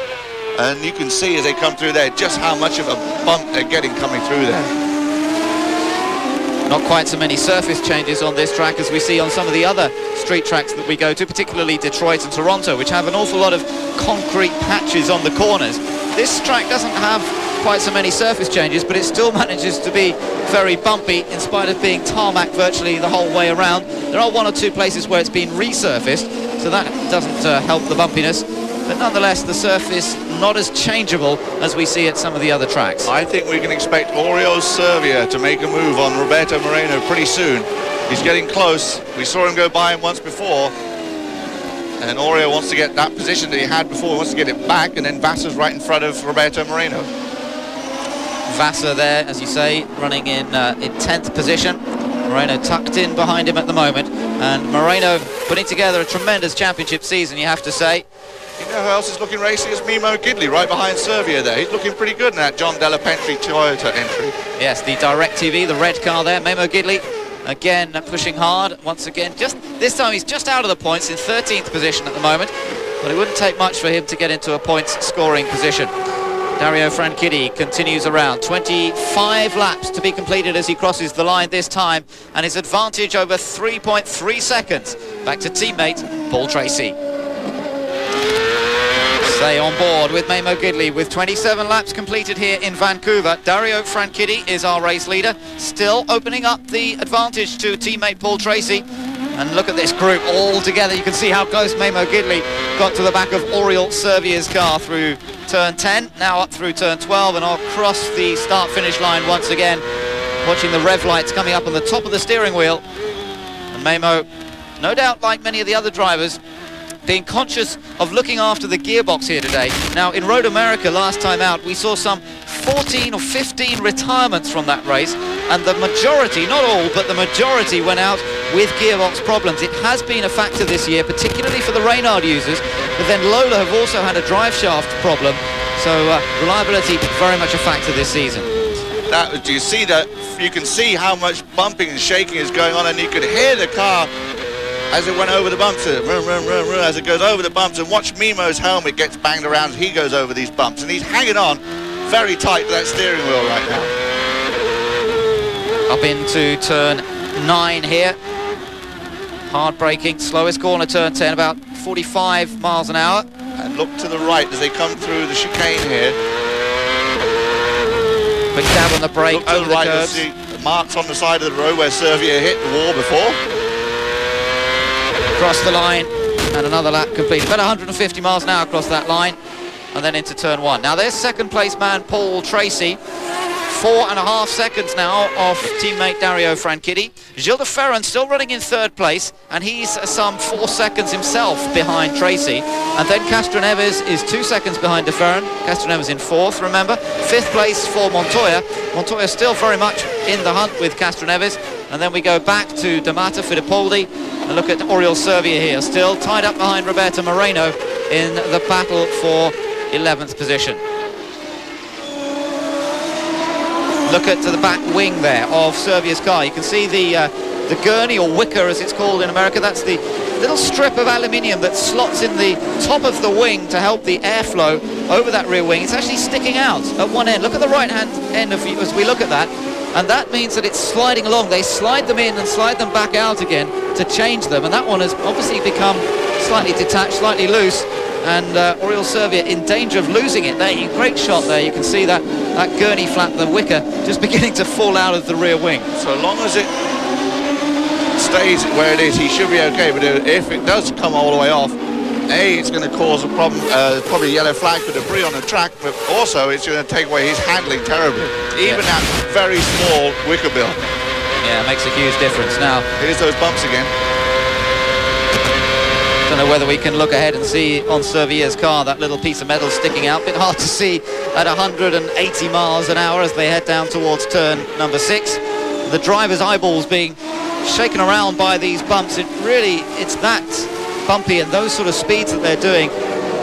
and you can see as they come through there just how much of a bump they're getting coming through there. Not quite so many surface changes on this track as we see on some of the other street tracks that we go to, particularly Detroit and Toronto, which have an awful lot of concrete patches on the corners. This track doesn't have quite so many surface changes, but it still manages to be very bumpy in spite of being tarmac virtually the whole way around. There are 1 or 2 places where it's been resurfaced, so that doesn't help the bumpiness. But nonetheless, the surface not as changeable as we see at some of the other tracks. I think we can expect Oriol Servia to make a move on Roberto Moreno pretty soon. He's getting close. We saw him go by him once before. And Oriol wants to get that position that he had before. He wants to get it back, and then Vassar's right in front of Roberto Moreno. Vassar there, as you say, running in 10th position. Moreno tucked in behind him at the moment. And Moreno putting together a tremendous championship season, you have to say. You know who else is looking racy? Is Mimo Gidley right behind Servia there. He's looking pretty good in that John Della Pentry Toyota entry. Yes, the DirecTV, the red car there. Mimo Gidley again pushing hard once again. Just this time he's just out of the points, in 13th position at the moment, but it wouldn't take much for him to get into a points scoring position. Dario Franchitti continues around. 25 laps to be completed as he crosses the line this time, and his advantage over 3.3 seconds back to teammate Paul Tracy. Stay on board with Mimo Gidley with 27 laps completed here in Vancouver. Dario Franchitti is our race leader, still opening up the advantage to teammate Paul Tracy. And look at this group all together. You can see how close Memo Gidley got to the back of Oriol Servier's car through turn 10, now up through turn 12, and across the start-finish line once again, watching the rev lights coming up on the top of the steering wheel. And Memo, no doubt like many of the other drivers, being conscious of looking after the gearbox here today. Now, in Road America last time out, we saw some 14 or 15 retirements from that race, and the majority, not all, but the majority went out with gearbox problems. It has been a factor this year, particularly for the Reynard users, but then Lola have also had a drive shaft problem, so reliability very much a factor this season. Do you see that? You can see how much bumping and shaking is going on, and you could hear the car as it went over the bumps, as it goes over the bumps, and watch Memo's helmet gets banged around as he goes over these bumps, and he's hanging on very tight to that steering wheel right now. Up into turn 9 here. Hard braking, slowest corner, turn 10, about 45 miles an hour. And look to the right as they come through the chicane here. Quick dab on the brake, look to over the right, the curves. you'll see marks on the side of the road where Servier hit the wall before. Across the line, and another lap completed. About 150 miles an hour across that line, and then into turn 1. Now there's second place man Paul Tracy, 4.5 seconds now off teammate Dario Franchitti. Gilles de Ferran still running in third place, and he's some 4 seconds himself behind Tracy. And then Castroneves is 2 seconds behind de Ferran. Castroneves in fourth, remember. Fifth place for Montoya. Montoya still very much in the hunt with Castroneves. And then we go back to D'Amata Fittipaldi and look at Oriol Servier here, still tied up behind Roberto Moreno in the battle for 11th position. Look at the back wing there of Servier's car. You can see the gurney, or wicker as it's called in America. That's the little strip of aluminium that slots in the top of the wing to help the airflow over that rear wing. It's actually sticking out at one end. Look at the right hand end as we look at that. And that means that it's sliding along. They slide them in and slide them back out again to change them. And that one has obviously become slightly detached, slightly loose. And Oriol Servier in danger of losing it there. Great shot there. You can see that gurney flap, the wicker, just beginning to fall out of the rear wing. So long as it stays where it is, he should be okay. But if it does come all the way off, it's going to cause a problem, probably a yellow flag for debris on the track, but also it's going to take away his handling terribly. Even that very small wicker bill. Yeah, it makes a huge difference. Now, here's those bumps again. Don't know whether we can look ahead and see on Servier's car that little piece of metal sticking out. Bit hard to see at 180 miles an hour as they head down towards turn number 6. The driver's eyeballs being shaken around by these bumps. It's that bumpy and those sort of speeds that they're doing.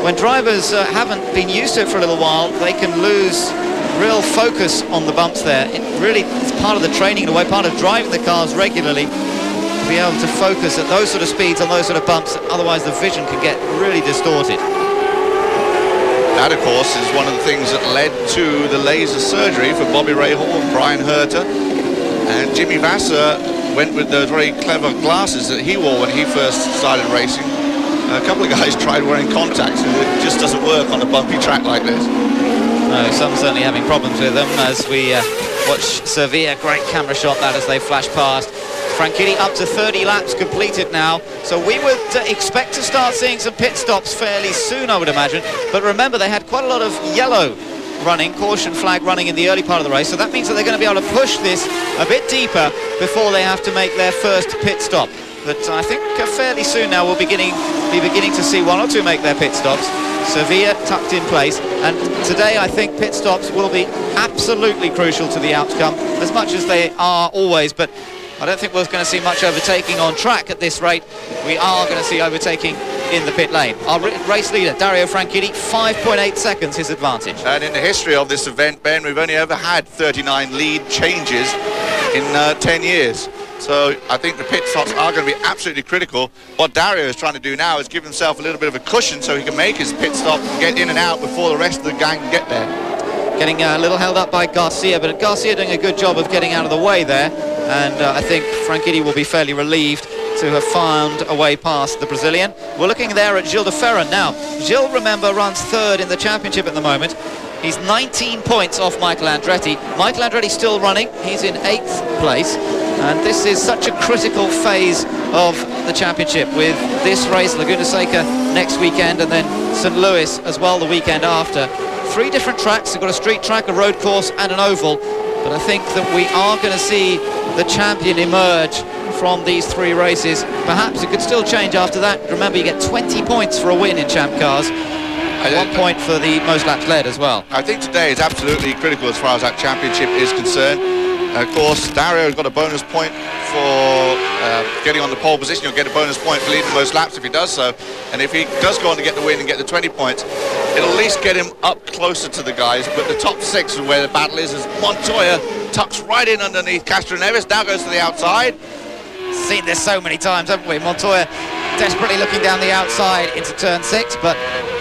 When drivers haven't been used to it for a little while, they can lose real focus on the bumps there. It's part of the training in a way, part of driving the cars regularly, to be able to focus at those sort of speeds on those sort of bumps. Otherwise the vision can get really distorted. That, of course, is one of the things that led to the laser surgery for Bobby Rahal and Brian Herter. And Jimmy Vasser went with those very clever glasses that he wore when he first started racing. A couple of guys tried wearing contacts, and it just doesn't work on a bumpy track like this. No, some certainly having problems with them as we watch Servier. Great camera shot that as they flash past. Franchitti up to 30 laps completed now, so we would expect to start seeing some pit stops fairly soon, I would imagine. But remember, they had quite a lot of yellow running, caution flag running in the early part of the race, so that means that they're going to be able to push this a bit deeper before they have to make their first pit stop. But I think fairly soon now we'll be beginning to see one or two make their pit stops. Servier tucked in place, and today I think pit stops will be absolutely crucial to the outcome, as much as they are always, but I don't think we're going to see much overtaking on track at this rate. We are going to see overtaking in the pit lane. Our race leader, Dario Franchitti, 5.8 seconds his advantage. And in the history of this event, Ben, we've only ever had 39 lead changes in 10 years. So I think the pit stops are going to be absolutely critical. What Dario is trying to do now is give himself a little bit of a cushion so he can make his pit stop, get in and out before the rest of the gang can get there. Getting a little held up by Garcia, but Garcia doing a good job of getting out of the way there. And I think Franchitti will be fairly relieved to have found a way past the Brazilian. We're looking there at Gilles de Ferran now. Gilles, remember, runs third in the championship at the moment. He's 19 points off Michael Andretti. Michael Andretti still running. He's in 8th place. And this is such a critical phase of the championship with this race, Laguna Seca, next weekend, and then St. Louis as well the weekend after. 3 different tracks. They've got a street track, a road course, and an oval. But I think that we are going to see the champion emerge from these 3 races. Perhaps it could still change after that. Remember, you get 20 points for a win in Champ Cars. 1 point for the most laps led as well. I think today is absolutely critical as far as that championship is concerned. Of course, Dario got a bonus point for getting on the pole position. He'll get a bonus point for leading the most laps if he does so. And if he does go on to get the win and get the 20 points, it'll at least get him up closer to the guys. But the top 6 is where the battle is, as Montoya tucks right in underneath Castroneves, now goes to the outside. Seen this so many times, haven't we? Montoya desperately looking down the outside into turn 6, but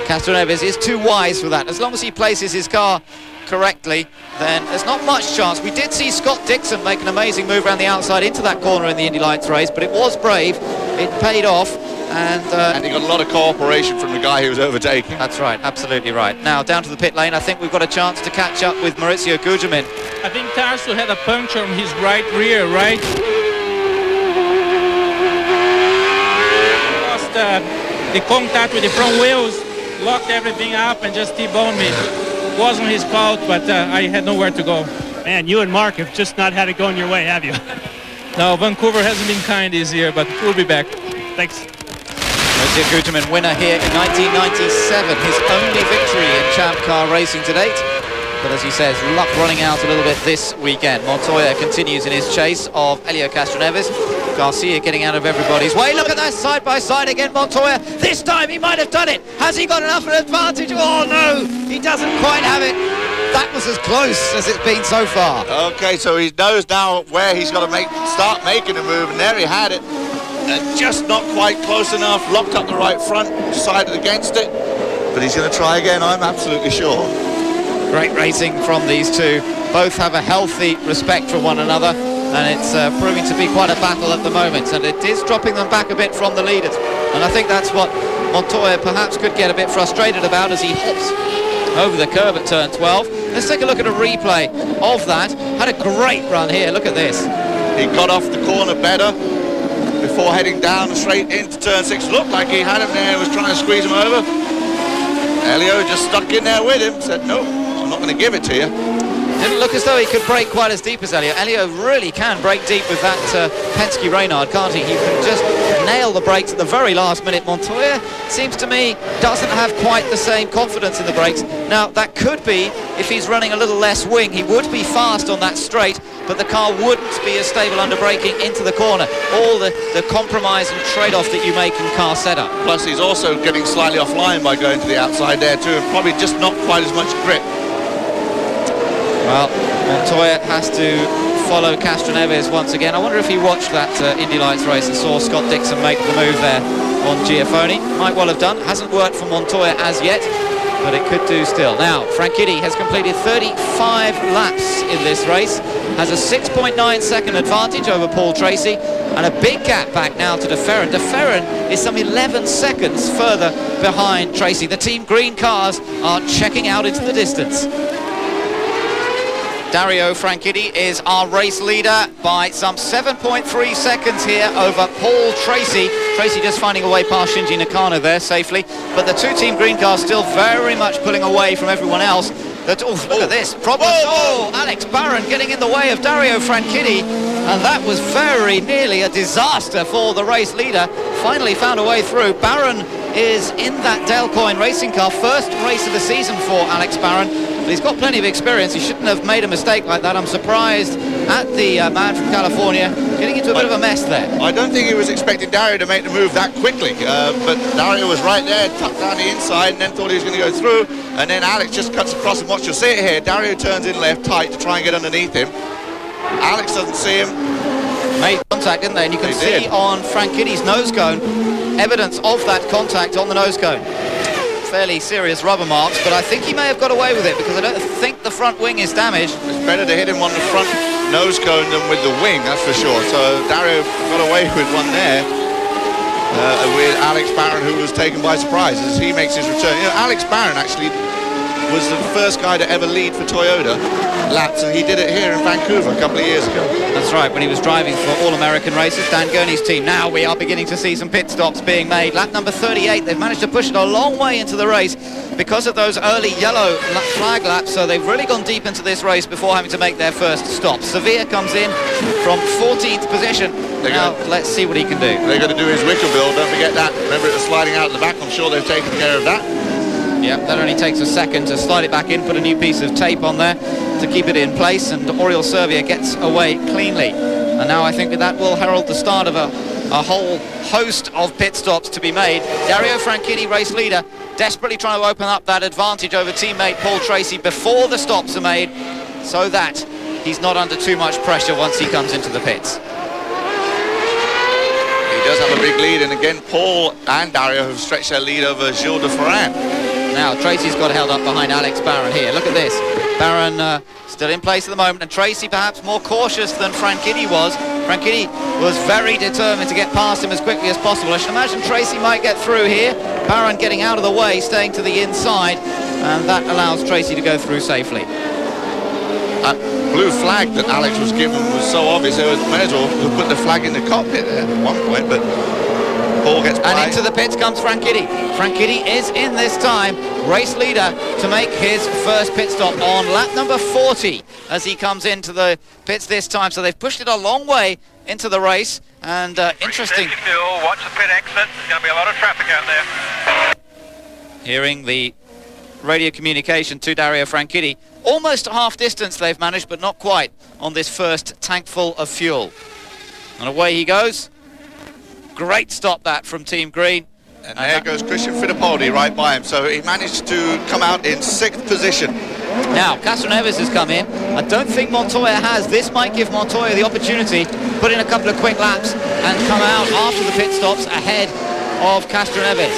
Castroneves is too wise for that. As long as he places his car correctly, then there's not much chance. We did see Scott Dixon make an amazing move around the outside into that corner in the Indy Lights race, but it was brave. It paid off. And he got a lot of cooperation from the guy he was overtaking. That's right, absolutely right. Now down to the pit lane. I think we've got a chance to catch up with Maurizio Gugelmin. I think Tarso had a puncture on his right rear, right? Lost the contact with the front wheels, locked everything up and just T-boned me. Wasn't his fault, but I had nowhere to go. Man, you and Mark have just not had it going your way, have you? No, Vancouver hasn't been kind this year, but we'll be back. Thanks. Maurizio Gugelmin, winner here in 1997, his only victory in Champ Car racing to date. But as he says, luck running out a little bit this weekend. Montoya continues in his chase of Helio Castroneves. Garcia getting out of everybody's way. Look at that side by side again, Montoya. This time he might have done it. Has he got enough of an advantage? Oh no, he doesn't quite have it. That was as close as it's been so far. Okay, so he knows now where he's got to start making a move, and there he had it. Just not quite close enough, locked up the right front, decided against it. But he's going to try again, I'm absolutely sure. Great racing from these two. Both have a healthy respect for one another, and it's proving to be quite a battle at the moment, and it is dropping them back a bit from the leaders. And I think that's what Montoya perhaps could get a bit frustrated about as he hops over the curb at turn 12. Let's take a look at a replay of that. Had a great run here, look at this. He got off the corner better before heading down straight into turn 6. Looked like he had him there, was trying to squeeze him over. Elio just stuck in there with him, said, no, I'm not going to give it to you. Didn't look as though he could brake quite as deep as Elio. Elio really can brake deep with that Penske Reynard, can't he? He can just nail the brakes at the very last minute. Montoya, seems to me, doesn't have quite the same confidence in the brakes. Now, that could be, if he's running a little less wing, he would be fast on that straight, but the car wouldn't be as stable under braking into the corner. All the compromise and trade-off that you make in car setup. Plus, he's also getting slightly offline by going to the outside there too, and probably just not quite as much grip. Well, Montoya has to follow Castroneves once again. I wonder if he watched that Indy Lights race and saw Scott Dixon make the move there on Giafoni. Might well have done. Hasn't worked for Montoya as yet, but it could do still. Now, Franchitti has completed 35 laps in this race, has a 6.9 second advantage over Paul Tracy, and a big gap back now to De Ferran. De Ferran is some 11 seconds further behind Tracy. The Team Green cars are checking out into the distance. Dario Franchitti is our race leader by some 7.3 seconds here over Paul Tracy. Tracy just finding a way past Shinji Nakano there safely, but the two Team Green cars still very much pulling away from everyone else. Look at this. Alex Barron getting in the way of Dario Franchitti, and that was very nearly a disaster for the race leader. Finally found a way through. Barron is in that Dale Coyne racing car. First race of the season for Alex Barron. But he's got plenty of experience. He shouldn't have made a mistake like that. I'm surprised at the man from California getting into a bit of a mess there. I don't think he was expecting Dario to make the move that quickly, but Dario was right there, tucked down the inside, and then thought he was going to go through, and then Alex just cuts across, and watch, you'll see it here, Dario turns in left tight to try and get underneath him. Alex doesn't see him. Made contact, didn't they? And you can see on Franchitti's nose cone evidence of that contact on the nose cone. Fairly serious rubber marks, but I think he may have got away with it because I don't think the front wing is damaged. It's better to hit him on the front nose cone than with the wing, that's for sure. So Dario got away with one there with Alex Barron, who was taken by surprise as he makes his return. You know, Alex Barron actually was the first guy to ever lead for Toyota laps, and he did it here in Vancouver a couple of years ago. That's right, when he was driving for All-American Races, Dan Gurney's team. Now we are beginning to see some pit stops being made. Lap number 38, they've managed to push it a long way into the race because of those early yellow flag laps, so they've really gone deep into this race before having to make their first stop. Sevilla comes in from 14th position. Now let's see what he can do. They're going to do his wicker build, don't forget that. Remember, it was sliding out at the back. I'm sure they've taken care of that. Yeah, that only takes a second to slide it back in, put a new piece of tape on there to keep it in place, and Oriol Servia gets away cleanly. And now I think that will herald the start of a whole host of pit stops to be made. Dario Franchitti, race leader, desperately trying to open up that advantage over teammate Paul Tracy before the stops are made, so that he's not under too much pressure once he comes into the pits. He does have a big lead, and again, Paul and Dario have stretched their lead over Gilles de Ferran. Now, Tracy's got held up behind Alex Barron here. Look at this. Barron still in place at the moment, and Tracy perhaps more cautious than Franchitti was. Franchitti was very determined to get past him as quickly as possible. I should imagine Tracy might get through here. Barron getting out of the way, staying to the inside, and that allows Tracy to go through safely. That blue flag that Alex was given was so obvious, they may as well have put the flag in the cockpit there at one point, but Paul gets by. And into the pits comes Franchitti. Franchitti is in this time, race leader, to make his first pit stop on lap number 40 as he comes into the pits this time. So they've pushed it a long way into the race, and interesting. Watch the pit exit. There's going to be a lot of traffic out there. Hearing the radio communication to Dario Franchitti. Almost half distance they've managed, but not quite on this first tank full of fuel. And away he goes. Great stop that from Team Green. And there goes Christian Fittipaldi right by him. So he managed to come out in 6th position. Now, Castroneves has come in. I don't think Montoya has. This might give Montoya the opportunity to put in a couple of quick laps and come out after the pit stops ahead of Castroneves.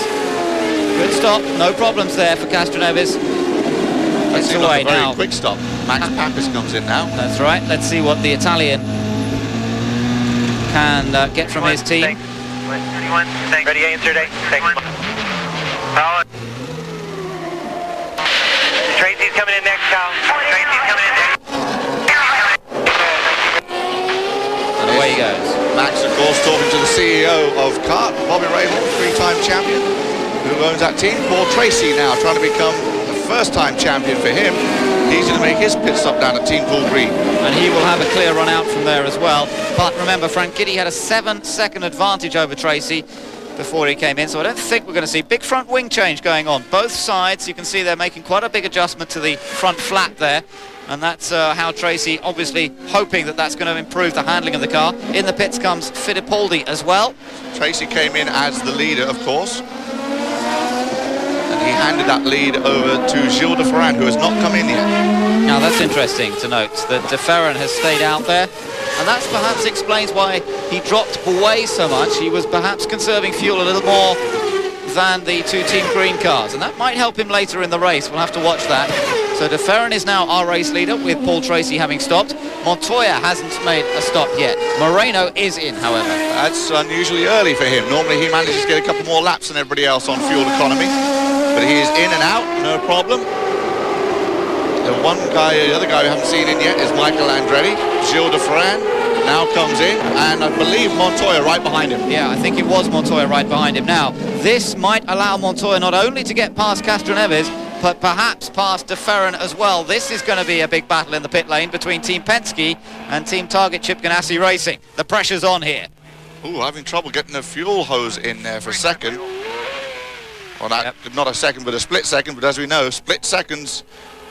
Good stop, no problems there for Castroneves. It's away like a very now. Quick stop. Max Pappas comes in now. That's right. Let's see what the Italian can get from his team. 31, ready, answer day. Solid. Tracy's coming in next, Kyle. Tracy's coming in next. And away he goes. Max, of course, talking to the CEO of Kart, Bobby Rahal, 3-time champion, who owns that team. Paul Tracy now trying to become the first-time champion for him. He's going to make his pit stop down at Team Paul Green. And he will have a clear run out from there as well. But remember, Franchitti had a 7-second advantage over Tracy before he came in, so I don't think we're going to see big front wing change going on. Both sides, you can see they're making quite a big adjustment to the front flap there. And that's how Tracy, obviously hoping that that's going to improve the handling of the car. In the pits comes Fittipaldi as well. Tracy came in as the leader, of course. He handed that lead over to Gilles de Ferran, who has not come in yet. Now that's interesting to note that de Ferran has stayed out there, and that perhaps explains why he dropped away so much. He was perhaps conserving fuel a little more than the two Team Green cars, and that might help him later in the race. We'll have to watch that. So de Ferran is now our race leader, with Paul Tracy having stopped. Montoya hasn't made a stop yet. Moreno is in, however. That's unusually early for him. Normally he manages to get a couple more laps than everybody else on fuel economy. But he is in and out, no problem. The other guy we haven't seen in yet is Michael Andretti. Gilles de Ferran now comes in, and I believe Montoya right behind him. Yeah, I think it was Montoya right behind him. Now, this might allow Montoya not only to get past Castroneves, but perhaps past de Ferran as well. This is going to be a big battle in the pit lane between Team Penske and Team Target Chip Ganassi Racing. The pressure's on here. Ooh, having trouble getting the fuel hose in there for a second. Well, not a second, but a split second. But as we know, split seconds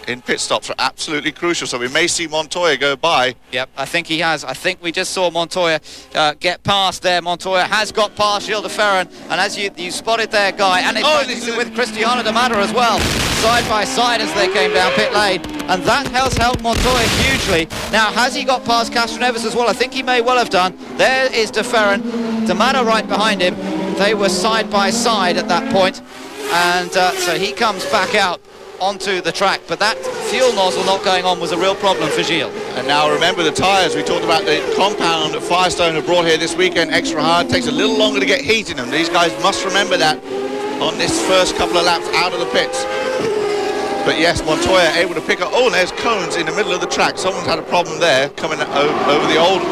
in pit stops are absolutely crucial. So we may see Montoya go by. Yep, I think he has. I think we just saw Montoya get past there. Montoya has got past Gilles de Ferran. And as you spotted there, Guy, and it's with Cristiano de Mata as well, side by side as they came down pit lane. And that has helped Montoya hugely. Now, has he got past Castroneves as well? I think he may well have done. There is de Ferran. De Mata right behind him. They were side by side at that point, and so he comes back out onto the track, but that fuel nozzle not going on was a real problem for Gilles. And now remember the tyres. We talked about the compound that Firestone have brought here this weekend extra hard. It takes a little longer to get heat in them. These guys must remember that on this first couple of laps out of the pits. But yes, Montoya able to pick up. Oh, and there's cones in the middle of the track. Someone's had a problem there coming over the old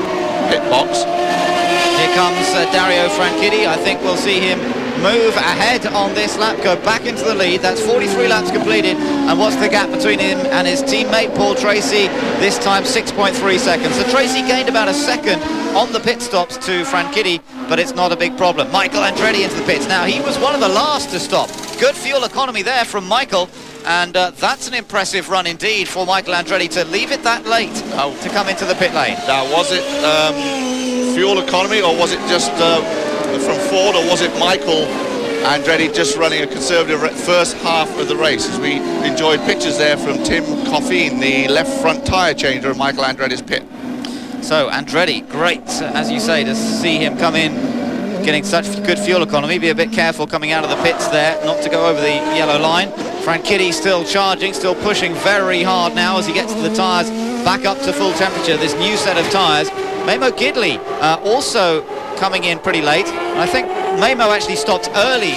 pit box. Here comes Dario Franchitti. I think we'll see him move ahead on this lap, go back into the lead. That's 43 laps completed. And what's the gap between him and his teammate Paul Tracy? This time 6.3 seconds. So Tracy gained about a second on the pit stops to Franchitti, but it's not a big problem. Michael Andretti into the pits. Now, he was one of the last to stop. Good fuel economy there from Michael. And that's an impressive run indeed for Michael Andretti to leave it that late to come into the pit lane. Now, was it fuel economy, or was it just from Ford, or was it Michael Andretti just running a conservative first half of the race? As we enjoyed pictures there from Tim Coffeen, the left front tyre changer of Michael Andretti's pit. So Andretti, great, as you say, to see him come in getting such good fuel economy. Be a bit careful coming out of the pits there, not to go over the yellow line. Franchitti still charging, still pushing very hard now as he gets the tyres back up to full temperature. This new set of tyres. Memo Gidley also coming in pretty late. And I think Memo actually stopped early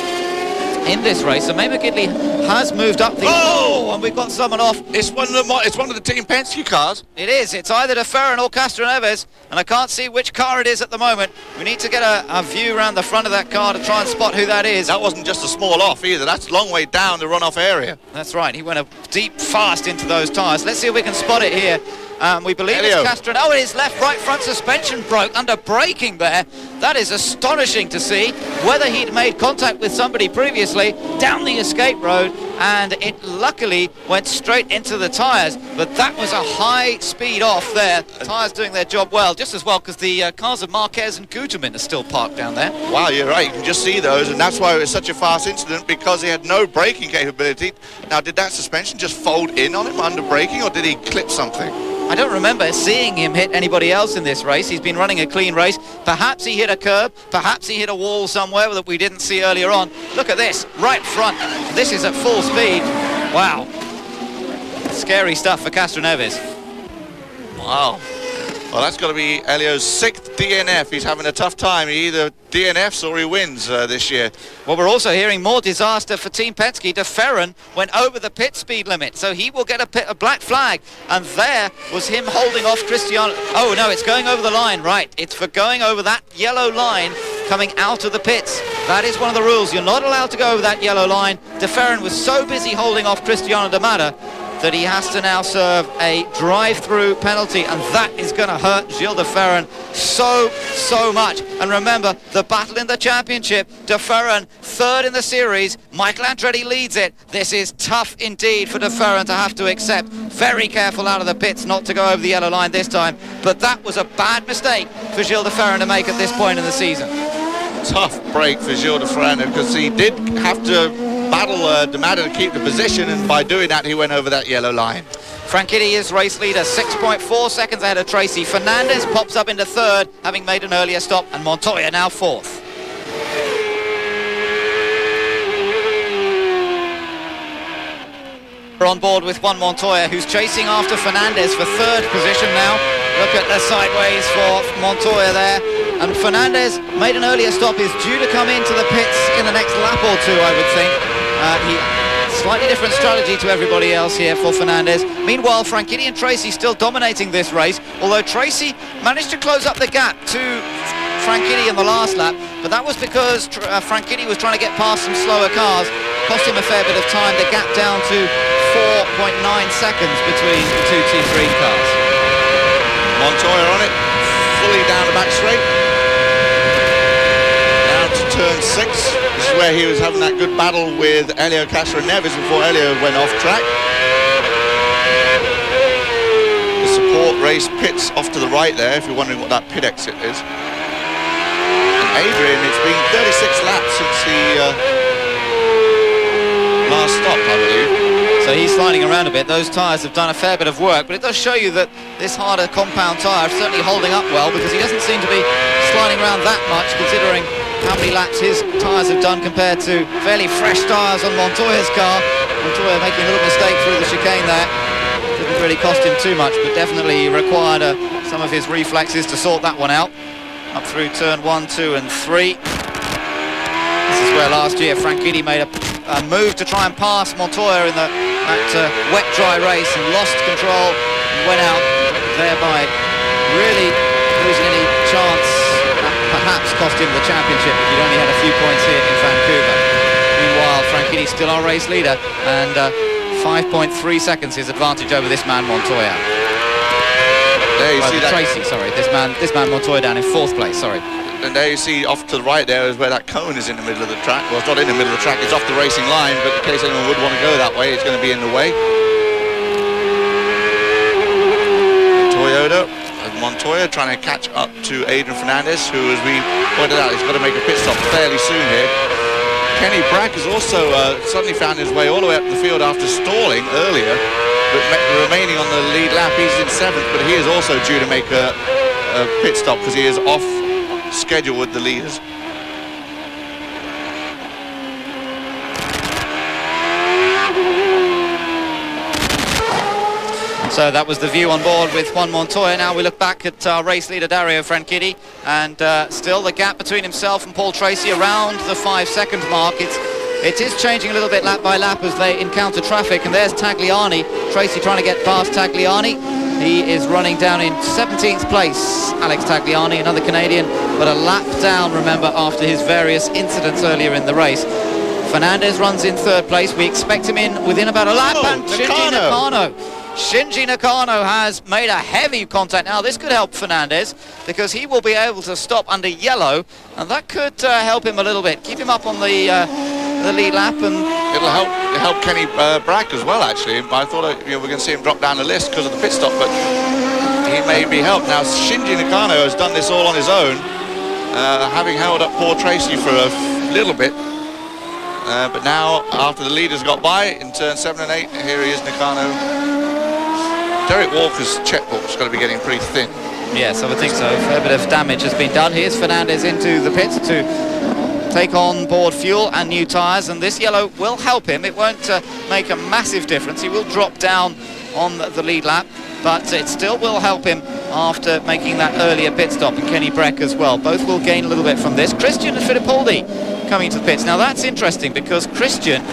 in this race, so Memo Gidley has moved up the... Oh, and we've got someone off. It's one of the Team Penske cars. It is. It's either De Ferran or Castroneves, and I can't see which car it is at the moment. We need to get a view around the front of that car to try and spot who that is. That wasn't just a small off either. That's a long way down the runoff area. That's right. He went deep, fast into those tyres. Let's see if we can spot it here. We believe Elio. it's Castron. Oh, his left right front suspension broke under braking there. That is astonishing to see. Whether he'd made contact with somebody previously down the escape road, and it luckily went straight into the tyres. But that was a high speed off there. The tyres doing their job well, just as well, because the cars of Marquez and Guterman are still parked down there. Wow, you're right. You can just see those, and that's why it was such a fast incident, because he had no braking capability. Now, did that suspension just fold in on him under braking, or did he clip something? I don't remember seeing him hit anybody else in this race. He's been running a clean race. Perhaps he hit a curb, perhaps he hit a wall somewhere that we didn't see earlier on. Look at this, right front. This is at full speed. Wow. Scary stuff for Castroneves. Wow. Well, that's got to be Elio's 6th DNF. He's having a tough time. He either DNFs or he wins this year. Well, we're also hearing more disaster for Team Penske. De Ferran went over the pit speed limit, so he will get a black flag. And there was him holding off Cristiano. Oh, no, it's going over the line. Right, it's for going over that yellow line coming out of the pits. That is one of the rules. You're not allowed to go over that yellow line. De Ferran was so busy holding off Cristiano D'Amata that he has to now serve a drive-through penalty, and that is going to hurt Gilles De Ferran so much. And remember, the battle in the championship, De Ferran third in the series, Michael Andretti leads it. This is tough indeed for De Ferran to have to accept. Very careful out of the pits not to go over the yellow line this time, but that was a bad mistake for Gilles De Ferran to make at this point in the season. Tough break for Gilles De Ferran, because he did have to battle D'Amata to keep the position, and by doing that he went over that yellow line. Franchitti is race leader, 6.4 seconds ahead of Tracy. Fernandez pops up into third, having made an earlier stop, and Montoya now fourth. We're on board with Juan Montoya, who's chasing after Fernandez for third position now. Look at the sideways for Montoya there. And Fernandez made an earlier stop, is due to come into the pits in the next lap or two, I would think. Slightly different strategy to everybody else here for Fernandez. Meanwhile, Franchitti and Tracy still dominating this race, although Tracy managed to close up the gap to Franchitti in the last lap, but that was because Franchitti was trying to get past some slower cars. Cost him a fair bit of time. The gap down to 4.9 seconds between the two Team Green cars. Montoya on it, fully down the back straight. Down to turn 6. This is where he was having that good battle with Elio Castroneves before Elio went off track. The support race pits off to the right there, if you're wondering what that pit exit is. And Adrian, it's been 36 laps since the last stop, I believe. So he's sliding around a bit. Those tyres have done a fair bit of work, but it does show you that this harder compound tyre is certainly holding up well, because he doesn't seem to be sliding around that much, considering how many laps his tyres have done compared to fairly fresh tyres on Montoya's car. Montoya making a little mistake through the chicane there. Didn't really cost him too much, but definitely required some of his reflexes to sort that one out. Up through turn 1, 2 and 3. This is where last year Franchitti made a move to try and pass Montoya in the that wet, dry race and lost control and went out, thereby really losing any chance, perhaps cost him the championship if he'd only had a few points here in Vancouver. Meanwhile, Franchitti still our race leader, and 5.3 seconds his advantage over this man Montoya. There you see that. Tracy, sorry, this man Montoya down in 4th place, sorry. And there you see off to the right there is where that cone is in the middle of the track. Well, it's not in the middle of the track, it's off the racing line, but in case anyone would want to go that way, it's going to be in the way. Montoya trying to catch up to Adrian Fernandez, who, as we pointed out, he's got to make a pit stop fairly soon here. Kenny Brack has also suddenly found his way all the way up the field after stalling earlier, but remaining on the lead lap. He's in 7th, but he is also due to make a pit stop because he is off schedule with the leaders. So that was the view on board with Juan Montoya. Now we look back at our race leader Dario Franchitti, and still the gap between himself and Paul Tracy around the 5-second mark. It is changing a little bit lap by lap as they encounter traffic, and there's Tagliani. Tracy trying to get past Tagliani. He is running down in 17th place, Alex Tagliani, another Canadian, but a lap down, remember, after his various incidents earlier in the race. Fernandez runs in 3rd place. We expect him in within about a lap, and Shinji Nakano has made a heavy contact. Now this could help Fernandez because he will be able to stop under yellow, and that could help him a little bit, keep him up on the lead lap, and it'll help Kenny Brack as well. Actually, I thought we're going to see him drop down the list because of the pit stop, but he may be helped. Now Shinji Nakano has done this all on his own, having held up Paul Tracy for a little bit, but now after the leaders got by in turn 7 and 8, here he is, Nakano. Derek Walker's checkbook's got to be getting pretty thin. Yes, I would think so. A fair bit of damage has been done. Here's Fernandez into the pits to take on board fuel and new tyres, and this yellow will help him. It won't make a massive difference. He will drop down on the lead lap, but it still will help him after making that earlier pit stop, and Kenny Brack as well. Both will gain a little bit from this. Christian and Fittipaldi coming to the pits. Now that's interesting because Christian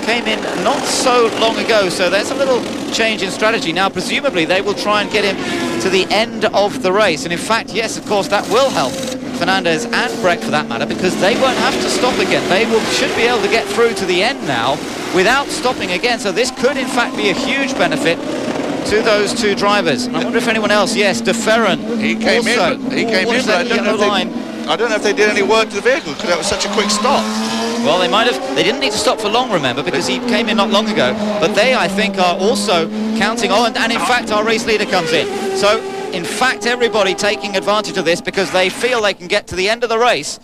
came in not so long ago, so there's a little change in strategy. Now presumably they will try and get him to the end of the race, and in fact, yes, of course, that will help Fernandez and Breck for that matter, because they won't have to stop again. They should be able to get through to the end now without stopping again, so this could in fact be a huge benefit to those two drivers. And I wonder if anyone else, yes, De Ferran. He came in, but I don't know if they did any work to the vehicle because that was such a quick stop. Well, they might have. They didn't need to stop for long, remember, because he came in not long ago. But they, I think, are also counting on, and in fact, our race leader comes in. So, in fact, everybody taking advantage of this because they feel they can get to the end of the race.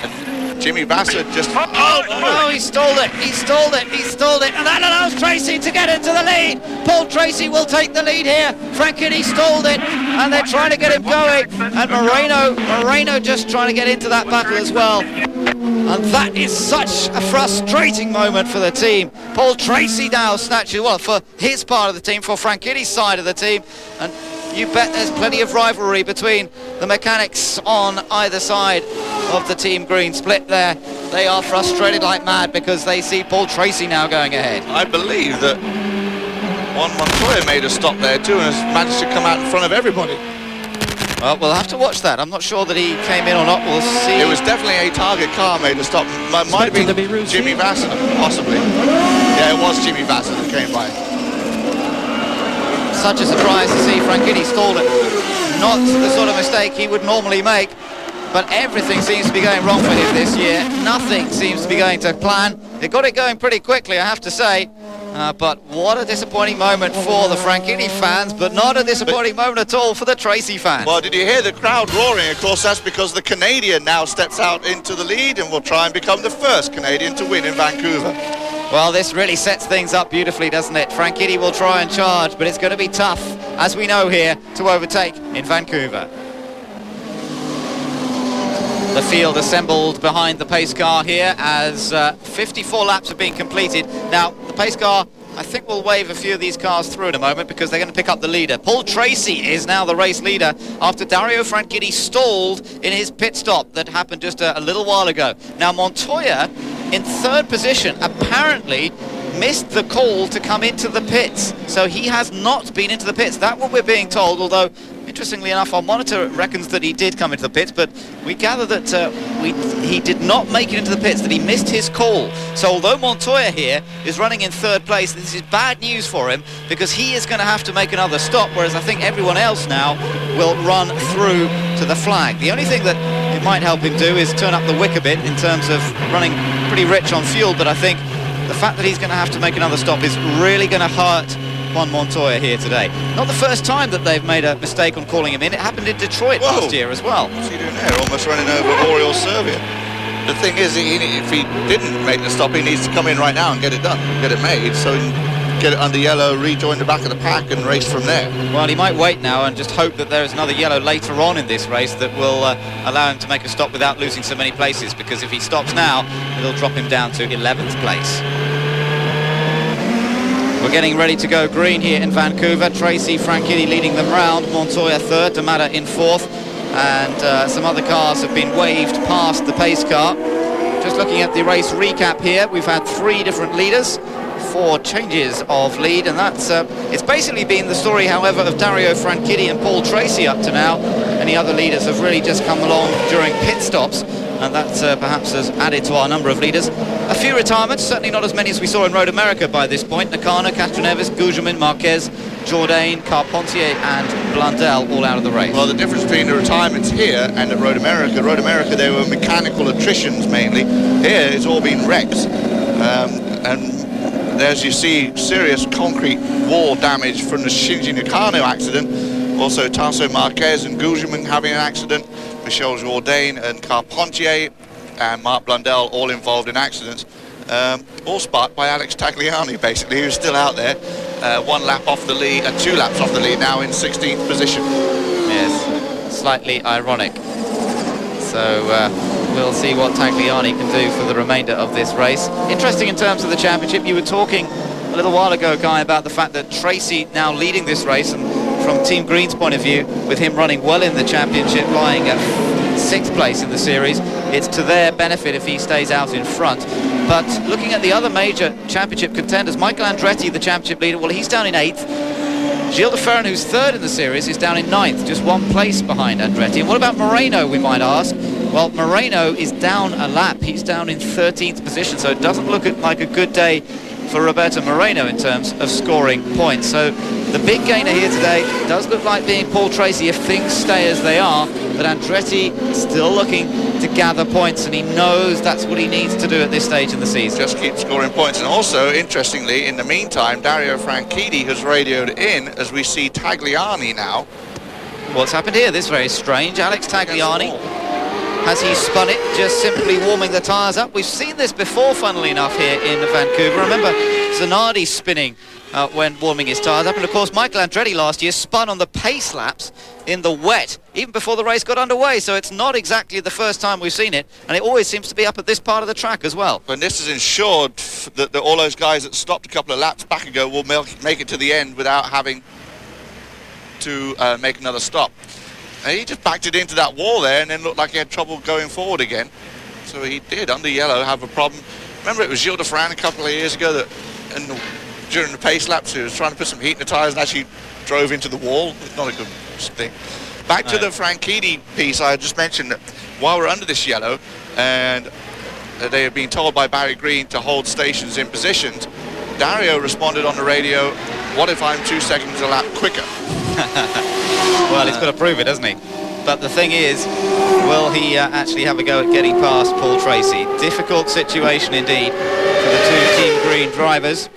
And Jimmy Bassett just... Oh, he stalled it, he stalled it, he stalled it, and that allows Tracy to get into the lead. Paul Tracy will take the lead here. Franchitti stalled it, and they're trying to get him going, and Moreno just trying to get into that battle as well. And that is such a frustrating moment for the team. Paul Tracy now snatches, well, for his part of the team, for Franchitti's side of the team, and you bet there's plenty of rivalry between the mechanics on either side of the Team Green split there. They are frustrated like mad because they see Paul Tracy now going ahead. I believe that Juan Montoya made a stop there too and has managed to come out in front of everybody. Well, we'll have to watch that. I'm not sure that he came in or not. We'll see. It was definitely a target car made a stop. Might have been Jimmy Bassett, possibly. Yeah, it was Jimmy Bassett that came by. Such a surprise to see Franchitti stalled it. Not the sort of mistake he would normally make, but everything seems to be going wrong for him this year. Nothing seems to be going to plan. They got it going pretty quickly, I have to say. But what a disappointing moment for the Franchitti fans, but not a disappointing moment at all for the Tracy fans. Well, did you hear the crowd roaring? Of course, that's because the Canadian now steps out into the lead and will try and become the first Canadian to win in Vancouver. Well, this really sets things up beautifully, doesn't it? Franchitti will try and charge, but it's going to be tough, as we know here, to overtake in Vancouver. The field assembled behind the pace car here as 54 laps have been completed. Now, the pace car, I think we'll wave a few of these cars through in a moment because they're going to pick up the leader. Paul Tracy is now the race leader after Dario Franchitti stalled in his pit stop that happened just a little while ago. Now, Montoya in third position, apparently missed the call to come into the pits. So he has not been into the pits. That's what we're being told, although interestingly enough our monitor reckons that he did come into the pits, but we gather that he did not make it into the pits, that he missed his call. So although Montoya here is running in third place, this is bad news for him because he is going to have to make another stop, whereas I think everyone else now will run through to the flag. The only thing that it might help him do is turn up the wick a bit in terms of running pretty rich on fuel, but I think the fact that he's going to have to make another stop is really going to hurt Juan Montoya here today. Not the first time that they've made a mistake on calling him in. It happened in Detroit last year as well. What's he doing there? Almost running over Oriol Servia. The thing is, if he didn't make the stop, he needs to come in right now and get it done, get it made, so he can get it under yellow, rejoin the back of the pack and race from there. Well, he might wait now and just hope that there is another yellow later on in this race that will allow him to make a stop without losing so many places, because if he stops now, it'll drop him down to 11th place. We're getting ready to go green here in Vancouver. Tracy Franchitti leading them round, Montoya third, D'Amata in fourth, and some other cars have been waved past the pace car. Just looking at the race recap here, we've had 3 different leaders, 4 changes of lead, and that's it's basically been the story, however, of Dario Franchitti and Paul Tracy up to now. Any other leaders have really just come along during pit stops, and that perhaps has added to our number of leaders. A few retirements, certainly not as many as we saw in Road America by this point. Nakano, Castroneves, Gugelmin, Marquez, Jourdain, Carpentier and Blundell all out of the race. Well, the difference between the retirements here and at Road America they were mechanical attritions mainly. Here it's all been wrecks. And as you see, serious concrete wall damage from the Shinji Nakano accident. Also Tasso Marquez and Gugelmin having an accident. Michel Jourdain and Carpentier and Mark Blundell all involved in accidents, all sparked by Alex Tagliani, basically, who's still out there, 1 lap off the lead, 2 laps off the lead, now in 16th position. Yes, slightly ironic. So we'll see what Tagliani can do for the remainder of this race. Interesting in terms of the championship, you were talking a little while ago, Guy, about the fact that Tracy now leading this race, and from Team Green's point of view, with him running well in the championship, lying at 6th place in the series, it's to their benefit if he stays out in front. But looking at the other major championship contenders, Michael Andretti, the championship leader, well, he's down in 8th. Gilles de Ferran, who's 3rd in the series, is down in 9th, just 1 place behind Andretti. And what about Moreno, we might ask? Well, Moreno is down a lap. He's down in 13th position, so it doesn't look like a good day for Roberto Moreno in terms of scoring points. So the big gainer here today does look like being Paul Tracy if things stay as they are, but Andretti still looking to gather points, and he knows that's what he needs to do at this stage in the season. Just keep scoring points. And also, interestingly, in the meantime, Dario Franchitti has radioed in as we see Tagliani now. What's happened here? This is very strange. Alex Tagliani, has he spun it, just simply warming the tyres up? We've seen this before, funnily enough, here in Vancouver. Remember Zanardi spinning when warming his tyres up, and of course Michael Andretti last year spun on the pace laps in the wet even before the race got underway, so it's not exactly the first time we've seen it, and it always seems to be up at this part of the track as well. And this has ensured that all those guys that stopped a couple of laps back ago will make it to the end without having to make another stop. And he just backed it into that wall there and then looked like he had trouble going forward again. So he did, under yellow, have a problem. Remember, it was Gilles de Ferran a couple of years ago that during the pace laps he was trying to put some heat in the tyres and actually drove into the wall. It's not a good thing. Back to the Franchitti piece, I just mentioned that while we're under this yellow and they had been told by Barry Green to hold stations in positions, Dario responded on the radio, "What if I'm 2 seconds a lap quicker?" Well, he's got to prove it, hasn't he? But the thing is, will he actually have a go at getting past Paul Tracy? Difficult situation indeed for the 2 Team Green drivers.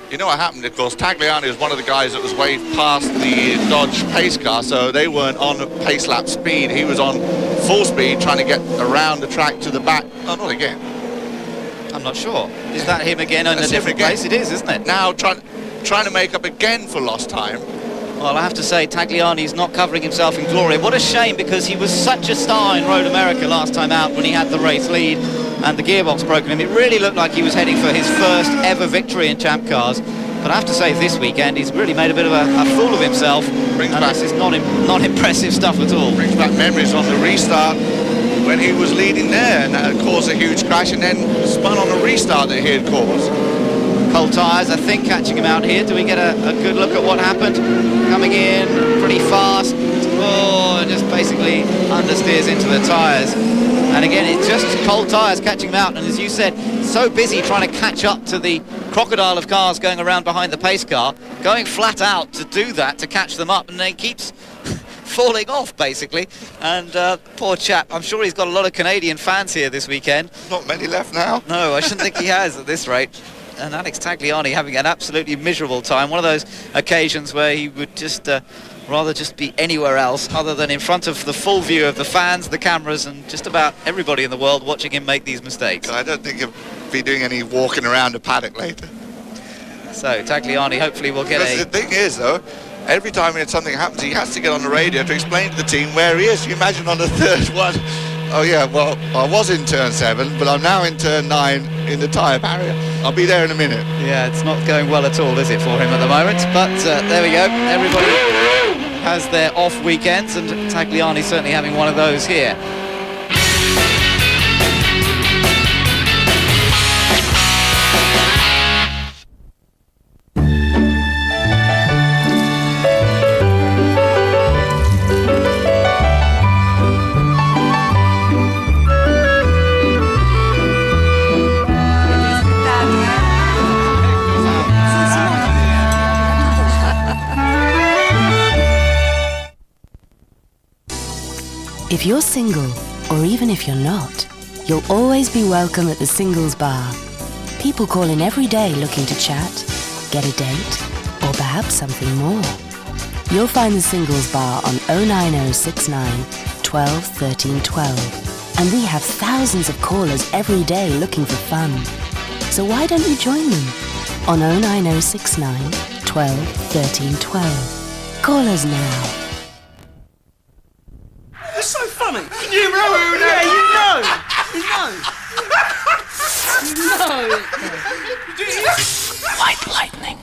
You know what happened, of course, Tagliani was one of the guys that was waved past the Dodge pace car, so they weren't on pace lap speed. He was on full speed trying to get around the track to the back. Oh, not again. I'm not sure. Is that him again on a different place? It is, isn't it? Now trying to make up again for lost time. Well, I have to say, Tagliani's not covering himself in glory. What a shame, because he was such a star in Road America last time out when he had the race lead and the gearbox broken him. It really looked like he was heading for his first ever victory in Champ Cars. But I have to say, this weekend, he's really made a bit of a fool of himself. This is not impressive stuff at all. Brings back memories of the restart when he was leading there and that caused a huge crash, and then spun on the restart that he had caused. cold tyres, I think, catching him out here. Do we get a good look at what happened? Coming in pretty fast. Oh, just basically understeers into the tyres. And again, it's just cold tyres catching him out. And as you said, so busy trying to catch up to the crocodile of cars going around behind the pace car, going flat out to do that, to catch them up, and then keeps falling off, basically. And poor chap, I'm sure he's got a lot of Canadian fans here this weekend. Not many left now. No, I shouldn't think he has at this rate. And Alex Tagliani having an absolutely miserable time. One of those occasions where he would just rather just be anywhere else other than in front of the full view of the fans, the cameras, and just about everybody in the world watching him make these mistakes. I don't think he'll be doing any walking around a paddock later. So Tagliani hopefully will get The thing is, though, every time something happens, he has to get on the radio to explain to the team where he is. You imagine on the third one, oh yeah, well, I was in turn 7, but I'm now in turn 9 in the tyre barrier. I'll be there in a minute. Yeah, it's not going well at all, is it, for him at the moment? But there we go. Everybody has their off weekends, and Tagliani certainly having one of those here. If you're single, or even if you're not, you'll always be welcome at the Singles Bar. People call in every day looking to chat, get a date, or perhaps something more. You'll find the Singles Bar on 09069 12 13 12. And we have thousands of callers every day looking for fun. So why don't you join them on 09069 12 13 12. Call us now. It's so funny. You know who that is. You know. White lightning.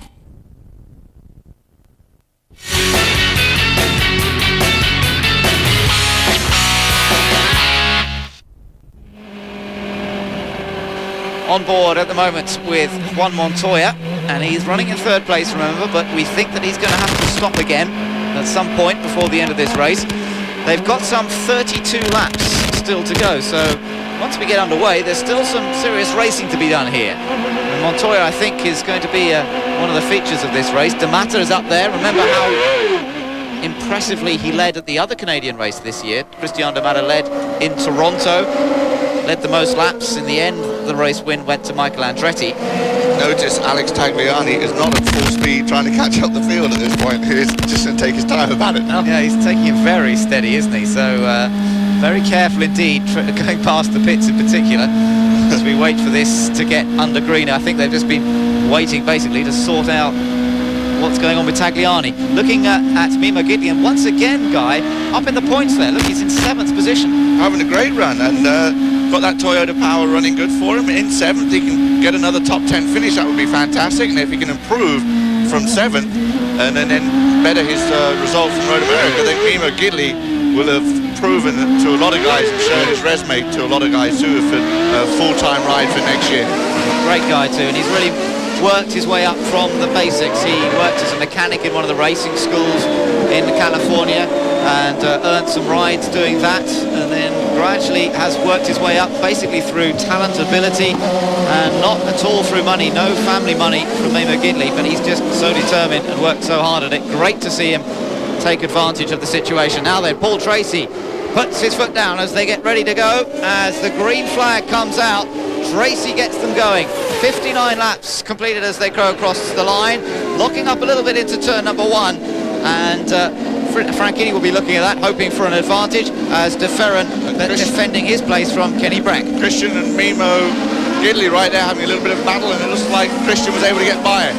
On board at the moment with Juan Montoya, and he's running in third place, remember, but we think that he's going to have to stop again at some point before the end of this race. They've got some 32 laps still to go, so once we get underway, there's still some serious racing to be done here. And Montoya, I think, is going to be one of the features of this race. D'Amata is up there. Remember how impressively he led at the other Canadian race this year. Christian D'Amata led in Toronto, led the most laps. In the end, the race win went to Michael Andretti. Notice Alex Tagliani is not at full speed trying to catch up the field at this point. He's just going to take his time about it now. Yeah, he's taking it very steady, isn't he? So very careful indeed, going past the pits in particular, as we wait for this to get under green. I think they've just been waiting basically to sort out what's going on with Tagliani. Looking at Mimo Gidley, and once again, Guy, up in the points there. Look, he's in 7th position. Having a great run, and got that Toyota Power running good for him. In 7th, he can get another top 10 finish. That would be fantastic. And if he can improve from 7th and then better his result from Road America, then Mimo Gidley will have proven to a lot of guys and shown his resume to a lot of guys too for a full-time ride for next year. Great guy too, and he's really worked his way up from the basics. He worked as a mechanic in one of the racing schools in California and earned some rides doing that, and then gradually has worked his way up basically through talent, ability, and not at all through money. No family money from Mimo Gidley, but he's just so determined and worked so hard at it. Great to see him take advantage of the situation. Now then, Paul Tracy puts his foot down as they get ready to go. As the green flag comes out, Tracy gets them going. 59 laps completed as they go across the line, locking up a little bit into turn number 1, and Franchini will be looking at that, hoping for an advantage, as De Ferran defending his place from Kenny Brack. Christian and Mimo Gidley right there having a little bit of battle, and it looks like Christian was able to get by it.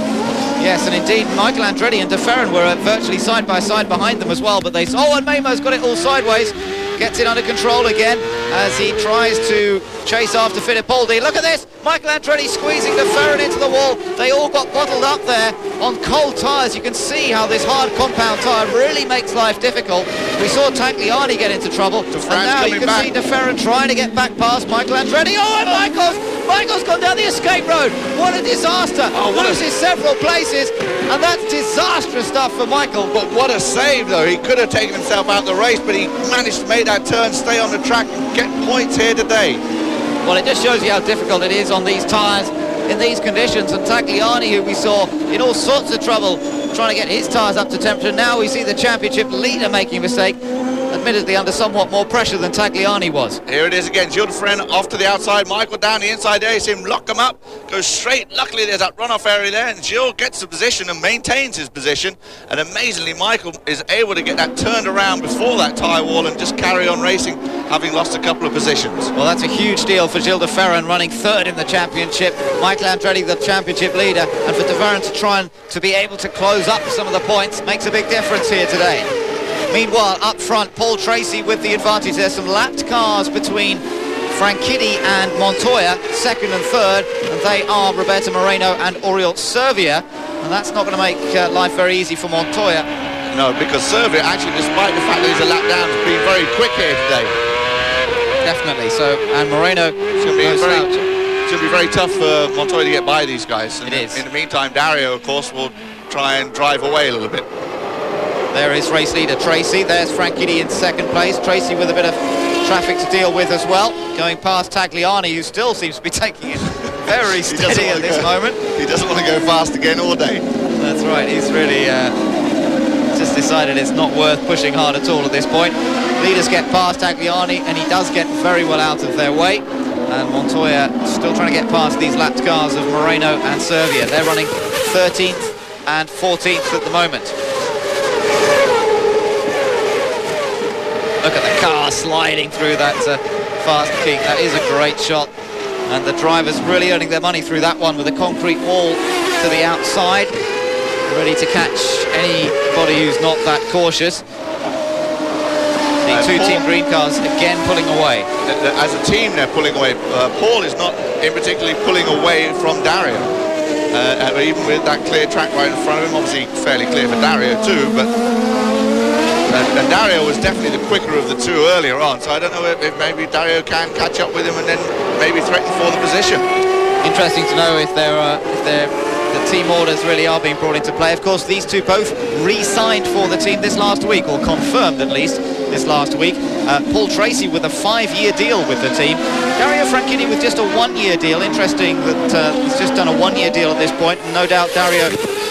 Yes, and indeed Michael Andretti and De Ferran were virtually side by side behind them as well, but and Mimo's got it all sideways, gets it under control again, as he tries to chase after Fittipaldi. Look at this, Michael Andretti squeezing De Ferran into the wall. They all got bottled up there on cold tyres. You can see how this hard compound tyre really makes life difficult. We saw Tagliani get into trouble, and now you can see De Ferran trying to get back past Michael Andretti. Oh, and Michael's gone down the escape road. What a disaster. Loses several places, and that's disastrous stuff for Michael. But what a save, though. He could have taken himself out of the race, but he managed to make that turn, stay on the track, and get points here today. Well, it just shows you how difficult it is on these tyres in these conditions. And Tagliani, who we saw in all sorts of trouble trying to get his tyres up to temperature, now we see the championship leader making a mistake, admittedly under somewhat more pressure than Tagliani was. Here it is again, Gilles de Ferran off to the outside, Michael down the inside there. You see him lock him up, goes straight. Luckily there's that runoff area there, and Gilles gets the position and maintains his position, and amazingly Michael is able to get that turned around before that tyre wall and just carry on racing, having lost a couple of positions. Well, that's a huge deal for Gilles de Ferran, running third in the championship. Michael Andretti the championship leader, and for de Ferran to try and to be able to close up some of the points makes a big difference here today. Meanwhile, up front, Paul Tracy with the advantage. There's some lapped cars between Franchitti and Montoya, second and third, and they are Roberto Moreno and Oriol Servia, and that's not going to make life very easy for Montoya. No, because Servia, actually, despite the fact that he's a lap down, has been very quick here today. Definitely, so, and Moreno... It's going to be very tough for Montoya to get by these guys. It is. In the meantime, Dario, of course, will try and drive away a little bit. There is race leader Tracy. There's Franchitti in second place. Tracy with a bit of traffic to deal with as well. Going past Tagliani, who still seems to be taking it very steady at this moment. He doesn't want to go fast again all day. That's right. He's really just decided it's not worth pushing hard at all at this point. Leaders get past Tagliani, and he does get very well out of their way. And Montoya still trying to get past these lapped cars of Moreno and Servia. They're running 13th and 14th at the moment. Look at the car sliding through that fast kink. That is a great shot, and the drivers really earning their money through that one with a concrete wall to the outside, ready to catch anybody who's not that cautious. The two Team Green cars again pulling away. As a team they're pulling away. Paul is not in particularly pulling away from Dario, even with that clear track right in front of him. Obviously fairly clear for Dario too, but and Dario was definitely the quicker of the two earlier on, so I don't know if maybe Dario can catch up with him and then maybe threaten for the position. Interesting to know if the team orders really are being brought into play. Of course, these two both re-signed for the team this last week, or confirmed at least this last week. Paul Tracy with a 5-year deal with the team. Dario Franchitti with just a 1-year deal. Interesting that he's just done a 1-year deal at this point, and no doubt Dario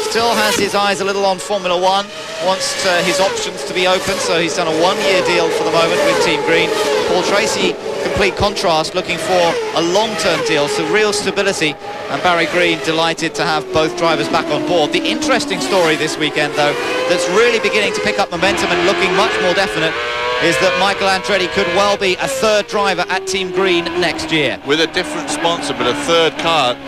still has his eyes a little on Formula One, wants his options to be open, so he's done a 1-year deal for the moment with Team Green. Paul Tracy, complete contrast, looking for a long-term deal, so real stability, and Barry Green delighted to have both drivers back on board. The interesting story this weekend, though, that's really beginning to pick up momentum and looking much more definite, is that Michael Andretti could well be a third driver at Team Green next year. With a different sponsor, but a third car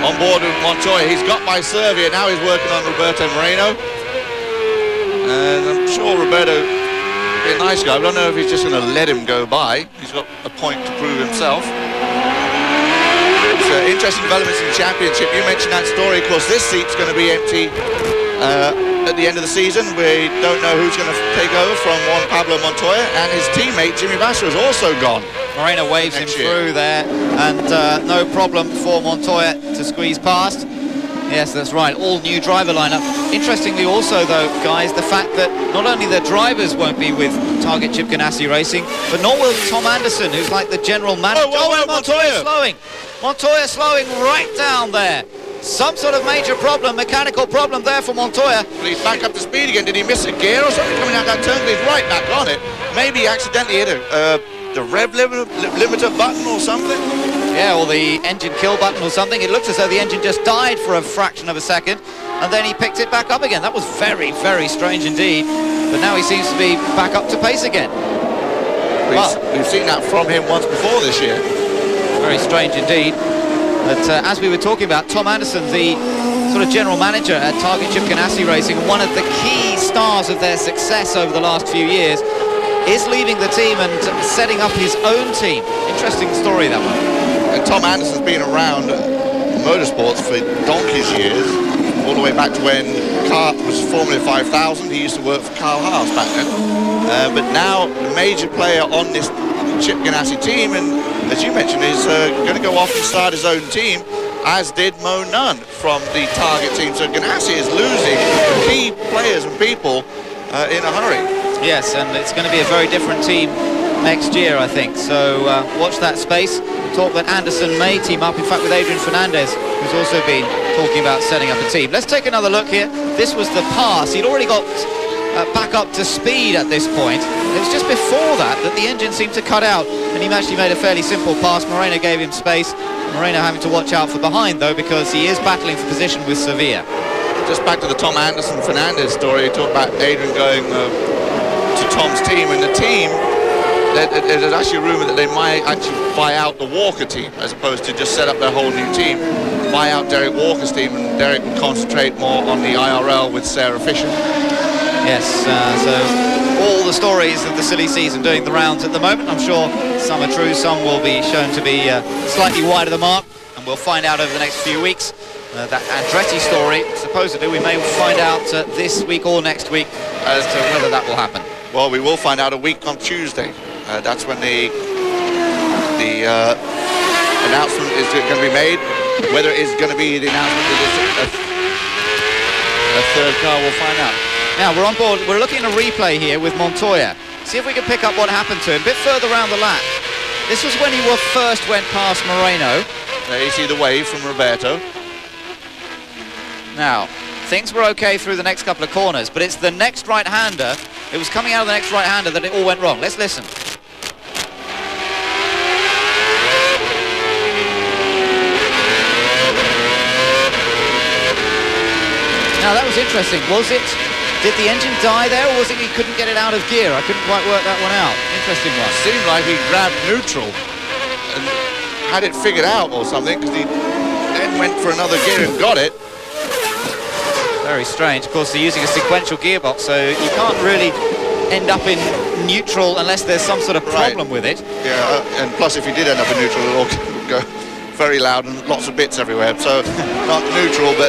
on board with Montoya. He's got by Servia, now he's working on Roberto Moreno. And I'm sure Roberto will be a nice guy, but I don't know if he's just going to let him go by. He's got a point to prove himself. It's interesting developments in the championship. You mentioned that story. Of course, this seat's going to be empty at the end of the season. We don't know who's going to take over from Juan Pablo Montoya, and his teammate Jimmy Vasser is also gone. Moreno waves him through there, and no problem for Montoya to squeeze past. Yes, that's right, all new driver lineup. Interestingly also, though, guys, the fact that not only the drivers won't be with Target Chip Ganassi Racing, but nor will Tom Anderson, who's like the general manager. Whoa, Montoya slowing. Montoya slowing right down there. Some sort of major problem, mechanical problem there for Montoya. But he's back up to speed again. Did he miss a gear or something coming out that turn? He's right back on it. Maybe he accidentally hit the rev limiter button or something. Yeah, or the engine kill button or something. It looks as though the engine just died for a fraction of a second, and then he picked it back up again. That was very, very strange indeed. But now he seems to be back up to pace again. We've seen that from him once before this year. Very strange indeed. But as we were talking about, Tom Anderson, the sort of general manager at Target Chip Ganassi Racing, one of the key stars of their success over the last few years, is leaving the team and setting up his own team. Interesting story, that one. And Tom Anderson's been around motorsports for donkey's years, all the way back to when kart was Formula 5000. He used to work for Carl Haas back then. But now the major player on this Chip Ganassi team, and as you mentioned, is going to go off and start his own team, as did Mo Nunn from the Target team. So Ganassi is losing key players and people in a hurry. Yes, and it's going to be a very different team next year, I think. So watch that space. Talk that Anderson may team up, in fact, with Adrian Fernandez, who's also been talking about setting up a team. Let's take another look here. This was the pass. He'd already got back up to speed at this point. It was just before that the engine seemed to cut out, and he actually made a fairly simple pass. Moreno gave him space. Moreno having to watch out for behind, though, because he is battling for position with Sevilla. Just back to the Tom Anderson-Fernandez story, you talked about Adrian going to Tom's team, and the team, there's actually a rumour that they might actually buy out the Walker team as opposed to just set up their whole new team, buy out Derek Walker's team, and Derek would concentrate more on the IRL with Sarah Fisher. Yes, so all the stories of the silly season doing the rounds at the moment. I'm sure some are true, some will be shown to be slightly wide of the mark, and we'll find out over the next few weeks. That Andretti story, supposedly, we may find out this week or next week as to whether that will happen. Well, we will find out a week on Tuesday. That's when the announcement is going to be made. Whether it is going to be the announcement that it's a third car, we'll find out. Now, we're on board. We're looking at a replay here with Montoya. See if we can pick up what happened to him a bit further around the lap. This was when he first went past Moreno. There you see the wave from Roberto. Now, things were okay through the next couple of corners, but it's the next right-hander. It was coming out of the next right-hander that it all went wrong. Let's listen. Now, that was interesting. Did the engine die there, or was it he couldn't get it out of gear? I couldn't quite work that one out. Interesting one. Seemed like he grabbed neutral and had it figured out or something, because he then went for another gear and got it. Very strange. Of course, they're using a sequential gearbox, so you can't really end up in neutral unless there's some sort of problem with it. Yeah, and plus if you did end up in neutral, it all would go very loud and lots of bits everywhere. So not neutral, but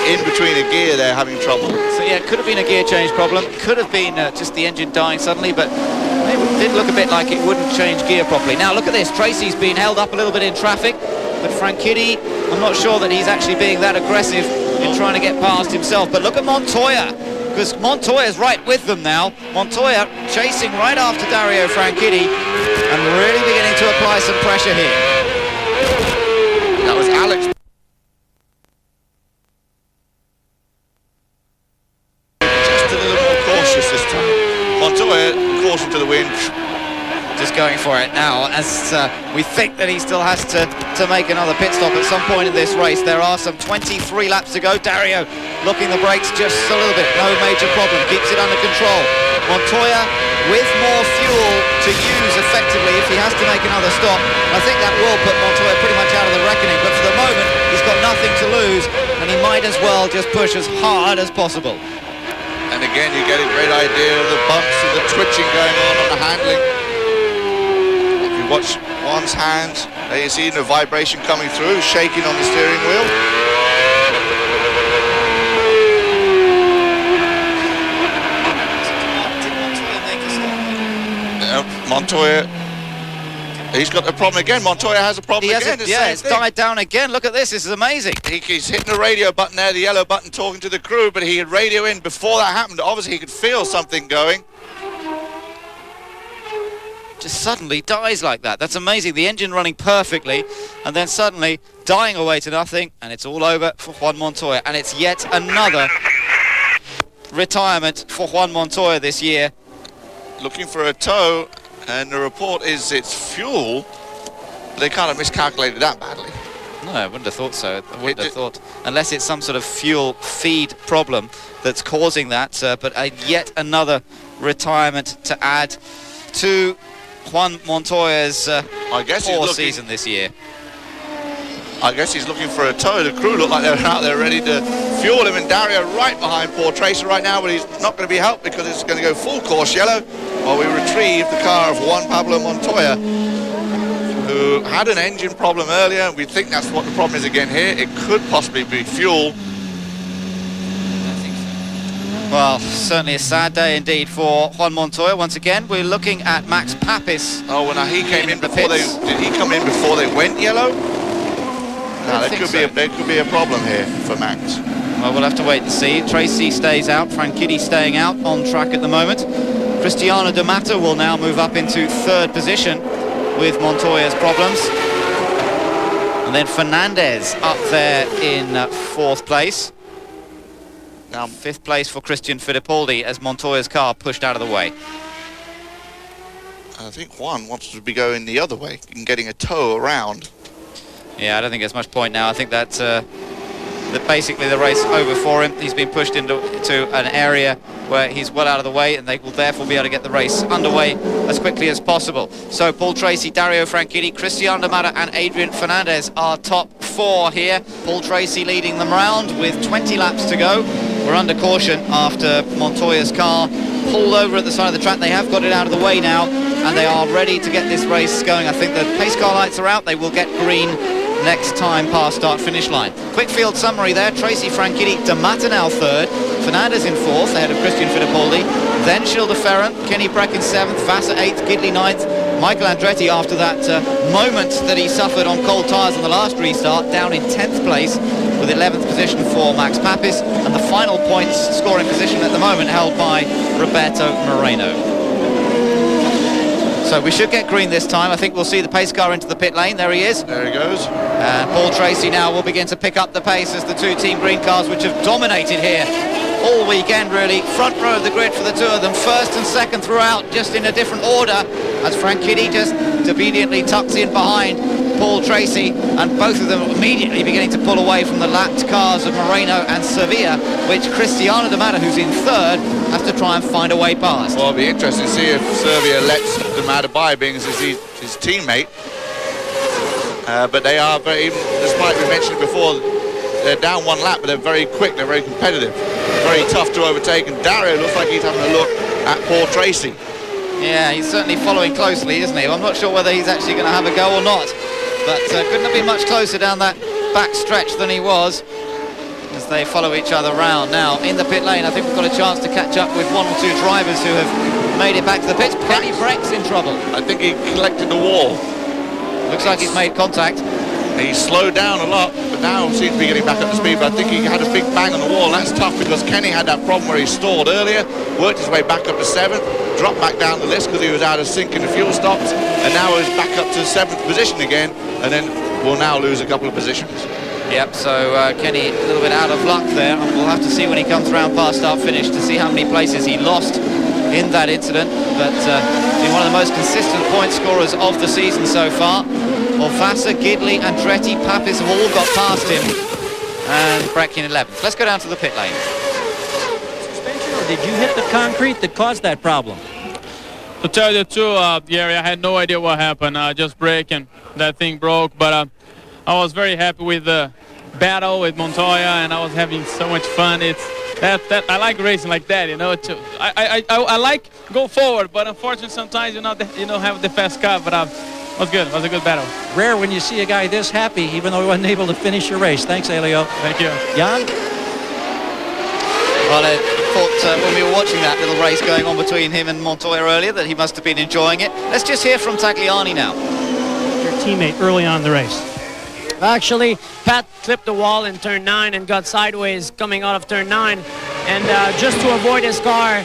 in between a gear they're having trouble. So yeah, it could have been a gear change problem. Could have been just the engine dying suddenly, but it did look a bit like it wouldn't change gear properly. Now look at this. Tracy's been held up a little bit in traffic, but Franchitti, I'm not sure that he's actually being that aggressive in trying to get past himself. But look at Montoya, because Montoya's right with them now. Montoya chasing right after Dario Franchitti and really beginning to apply some pressure here. That was Alex. Just a little more cautious this time. Montoya, caution to the wind. Just going for it now, as we think that he still has to make another pit stop at some point in this race. There are some 23 laps to go. Dario looking the brakes just a little bit, no major problem, keeps it under control. Montoya with more fuel to use effectively if he has to make another stop. I think that will put Montoya pretty much out of the reckoning, but for the moment he's got nothing to lose, and he might as well just push as hard as possible. And again, you get a great idea of the bumps and the twitching going on the handling. Watch one's hands, there you see the vibration coming through, shaking on the steering wheel. Montoya, he's got a problem again. Montoya has a problem again. Yeah, it's died down again. Look at this, this is amazing. He's hitting the radio button there, the yellow button, talking to the crew, but he had radio in before that happened. Obviously he could feel something going. Just suddenly dies like that. That's amazing. The engine running perfectly, and then suddenly dying away to nothing, and it's all over for Juan Montoya. And it's yet another retirement for Juan Montoya this year. Looking for a tow, and the report is it's fuel. They can't have miscalculated that badly. No, I wouldn't have thought so. I wouldn't have thought, unless it's some sort of fuel feed problem that's causing that. But yet another retirement to add to Juan Montoya's poor season this year. I guess he's looking for a tow. The crew look like they're out there ready to fuel him, and Dario right behind Paul Tracy right now, but he's not going to be helped because it's going to go full course yellow while we retrieve the car of Juan Pablo Montoya, who had an engine problem earlier. We think that's what the problem is again here. It could possibly be fuel. Well, certainly a sad day indeed for Juan Montoya. Once again, we're looking at Max Pappas. Oh, well, now he came in before they... Did he come in before they went yellow? No, there could be a problem here for Max. Well, we'll have to wait and see. Tracy stays out, Franchitti staying out on track at the moment. Cristiano D'Amato will now move up into third position with Montoya's problems. And then Fernandez up there in fourth place. Now fifth place for Christian Fittipaldi as Montoya's car pushed out of the way. I think Juan wants to be going the other way and getting a tow around. Yeah, I don't think there's much point now. I think that basically the race over for him. He's been pushed into an area where he's well out of the way, and they will therefore be able to get the race underway as quickly as possible. So Paul Tracy, Dario Franchitti, Cristiano D'Amato and Adrian Fernandez are top four here. Paul Tracy leading them round with 20 laps to go. We're under caution after Montoya's car pulled over at the side of the track. They have got it out of the way now, and they are ready to get this race going. I think the pace car lights are out. They will get green next time past start-finish line. Quick field summary there. Tracy Franchitti, D'Amato now third, Fernandez in fourth, ahead of Christian Fittipaldi, then Gilles de Ferran, Kenny Breck in seventh, Vassar eighth, Gidley ninth, Michael Andretti, after that moment that he suffered on cold tyres on the last restart, down in 10th place with 11th position for Max Pappas, and the final points scoring position at the moment held by Roberto Moreno. So we should get green this time. I think we'll see the pace car into the pit lane. There he is. There he goes. And Paul Tracy now will begin to pick up the pace as the two Team Green cars, which have dominated here all weekend really, front row of the grid for the two of them, first and second throughout, just in a different order, as Franchitti just obediently tucks in behind Paul Tracy, and both of them immediately beginning to pull away from the lapped cars of Moreno and Sevilla, which Cristiano D'Amato, who's in third, has to try and find a way past. Well, it'll be interesting to see if Sevilla lets D'Amato by, being as his teammate. But they are very, even despite we mentioned it before, they're down one lap, but they're very quick, they're very competitive, very tough to overtake, and Dario looks like he's having a look at Paul Tracy. Yeah, he's certainly following closely, isn't he? I'm not sure whether he's actually going to have a go or not, but couldn't have been much closer down that back stretch than he was as they follow each other round. Now, in the pit lane, I think we've got a chance to catch up with one or two drivers who have made it back to the pits. Kenny Breck's in trouble. I think he collected the wall. Looks like he's made contact. He slowed down a lot, but now seems to be getting back up to speed. But I think he had a big bang on the wall, and that's tough because Kenny had that problem where he stalled earlier, worked his way back up to 7th, dropped back down the list because he was out of sync in the fuel stops, and now is back up to 7th position again, and then will now lose a couple of positions. Yep, so Kenny a little bit out of luck there, and we'll have to see when he comes around past start finish to see how many places he lost in that incident, but been one of the most consistent point scorers of the season so far. Well, Vassar, Gidley, Andretti, Pappas have all got past him, and Breck in 11th. Let's go down to the pit lane. Suspension, or did you hit the concrete that caused that problem? To tell you the truth, Gary, I had no idea what happened. Just braking, that thing broke, but I was very happy with the battle with Montoya, and I was having so much fun. I like racing like that, you know. I like go forward, but unfortunately sometimes you don't have the fast car. But it was good. It was a good battle. Rare when you see a guy this happy, even though he wasn't able to finish your race. Thanks, Elio. Thank you. Jan? Well, I thought when we were watching that little race going on between him and Montoya earlier that he must have been enjoying it. Let's just hear from Tagliani now. Your teammate early on in the race. Actually, Pat clipped the wall in turn 9 and got sideways coming out of turn 9. And just to avoid his car,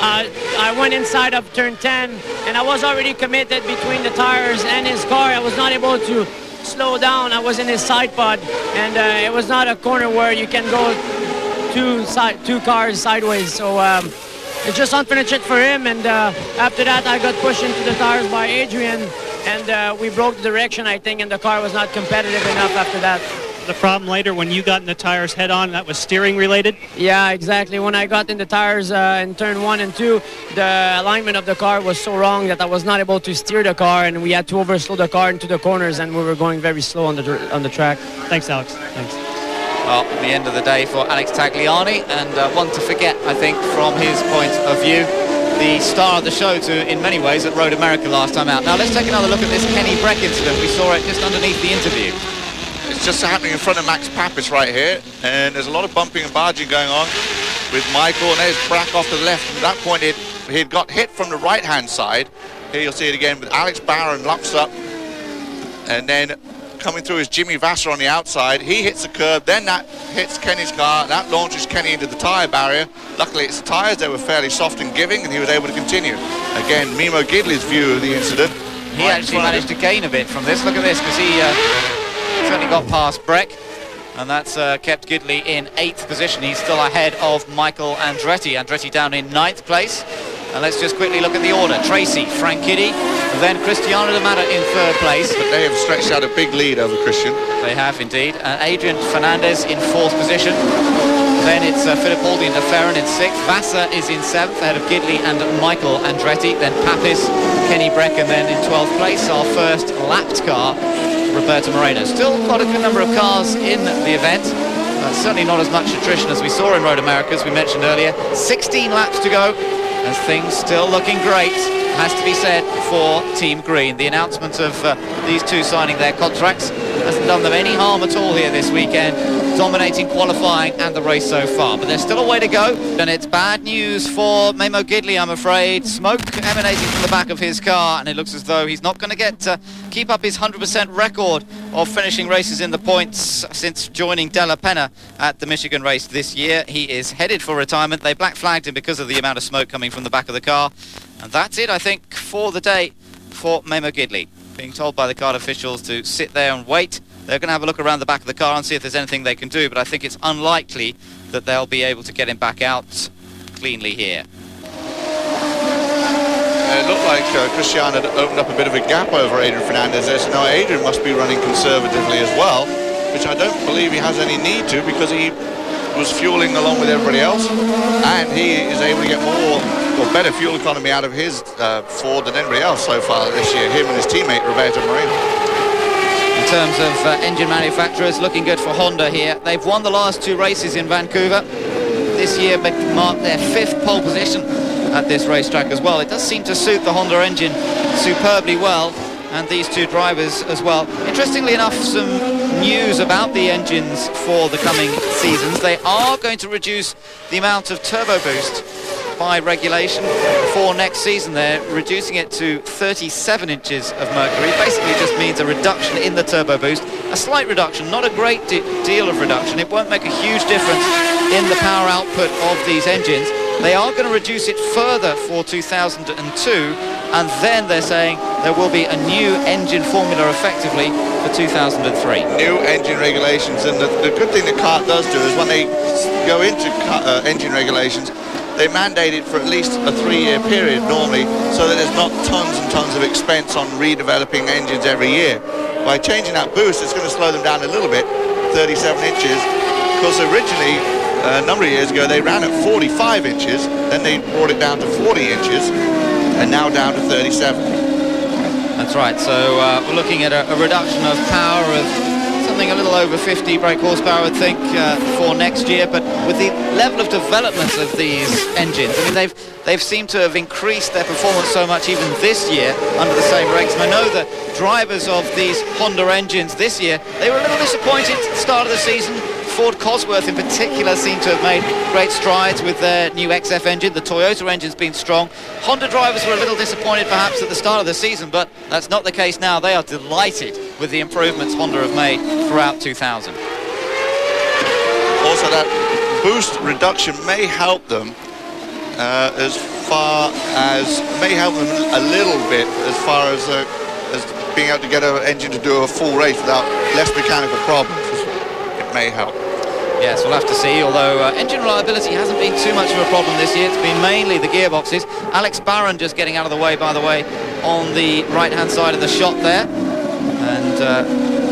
I went inside of turn 10, and I was already committed between the tires and his car. I was not able to slow down. I was in his side pod, and it was not a corner where you can go two cars sideways. So it's just unfortunate for him. And after that, I got pushed into the tires by Adrian, and we broke the direction, I think, and the car was not competitive enough after that. the problem later when you got in the tires head-on? That was steering related? Yeah, exactly. When I got in the tires in turn 1 and 2, the alignment of the car was so wrong that I was not able to steer the car, and we had to overslow the car into the corners, and we were going very slow on the track. Thanks, Alex. Thanks. Well, the end of the day for Alex Tagliani, and one to forget, I think, from his point of view. The star of the show in many ways at Road America last time out. Now let's take another look at this Kenny Breck incident. We saw it just underneath the interview. It's just happening in front of Max Pappas right here, and there's a lot of bumping and barging going on with Michael, and there's Breck off to the left. At that point, he'd got hit from the right-hand side. Here you'll see it again with Alex Barron locks up, and then coming through is Jimmy Vasser on the outside. He hits the curb, then that hits Kenny's car. That launches Kenny into the tyre barrier. Luckily, it's the tyres. They were fairly soft and giving, and he was able to continue. Again, Mimo Gidley's view of the incident. He actually managed to gain a bit from this. Look at this, because he certainly got past Breck, and that's kept Gidley in 8th position. He's still ahead of Michael Andretti. Andretti down in 9th place. And let's just quickly look at the order. Tracy, Franchitti, then Cristiano D'Amato in 3rd place. But they have stretched out a big lead over Christian. They have indeed. And Adrian Fernandez in 4th position. Then it's Fittipaldi and Ferran in 6th. Vasser is in 7th, ahead of Gidley and Michael Andretti. Then Pappas, Kenny Breck, and then in 12th place, our first lapped car, Roberto Moreno. Still quite a good number of cars in the event. Certainly not as much attrition as we saw in Road America, as we mentioned earlier. 16 laps to go, as things still looking great, has to be said, for Team Green. The announcement of these two signing their contracts hasn't done them any harm at all here this weekend, dominating qualifying and the race so far. But there's still a way to go, and it's bad news for Mimo Gidley, I'm afraid. Smoke emanating from the back of his car, and it looks as though he's not going to get keep up his 100% record of finishing races in the points since joining Della Penna at the Michigan race this year. He is headed for retirement. They black flagged him because of the amount of smoke coming from the back of the car. And that's it, I think, for the day for Mimo Gidley. Being told by the card officials to sit there and wait. They're going to have a look around the back of the car and see if there's anything they can do, but I think it's unlikely that they'll be able to get him back out cleanly here. It looked like Cristiano had opened up a bit of a gap over Adrian Fernandez there, so now Adrian must be running conservatively as well, which I don't believe he has any need to, because he was fueling along with everybody else, and he is able to get more or better fuel economy out of his Ford than anybody else so far this year, him and his teammate Roberto Moreno. In terms of engine manufacturers, looking good for Honda here. They've won the last 2 races in Vancouver. This year marked their 5th pole position at this racetrack as well. It does seem to suit the Honda engine superbly well, and these 2 drivers as well. Interestingly enough, some news about the engines for the coming seasons. They are going to reduce the amount of turbo boost by regulation for next season. They're reducing it to 37 inches of mercury. Basically just means a reduction in the turbo boost, a slight reduction, not a great deal of reduction. It won't make a huge difference in the power output of these engines. They are going to reduce it further for 2002, and then they're saying there will be a new engine formula effectively for 2003. New engine regulations, and the good thing that CART does do is when they go into engine regulations, they mandate it for at least a 3-year period normally, so that there's not tons and tons of expense on redeveloping engines every year. By changing that boost, it's going to slow them down a little bit, 37 inches, because originally, a number of years ago, they ran at 45 inches, then they brought it down to 40 inches, and now down to 37. That's right, so we're looking at a reduction of power of something a little over 50 brake horsepower, I would think, for next year. But with the level of development of these engines, I mean, they've seemed to have increased their performance so much even this year under the same regs. And I know that drivers of these Honda engines this year, they were a little disappointed at the start of the season. Ford Cosworth in particular seemed to have made great strides with their new XF engine. The Toyota engine's been strong. Honda drivers were a little disappointed perhaps at the start of the season, but that's not the case now. They are delighted with the improvements Honda have made throughout 2000. Also, that boost reduction may help them may help them a little bit as far as being able to get an engine to do a full race without less mechanical problems. It may help. Yes, we'll have to see, although engine reliability hasn't been too much of a problem this year. It's been mainly the gearboxes. Alex Barron just getting out of the way, by the way, on the right-hand side of the shot there. And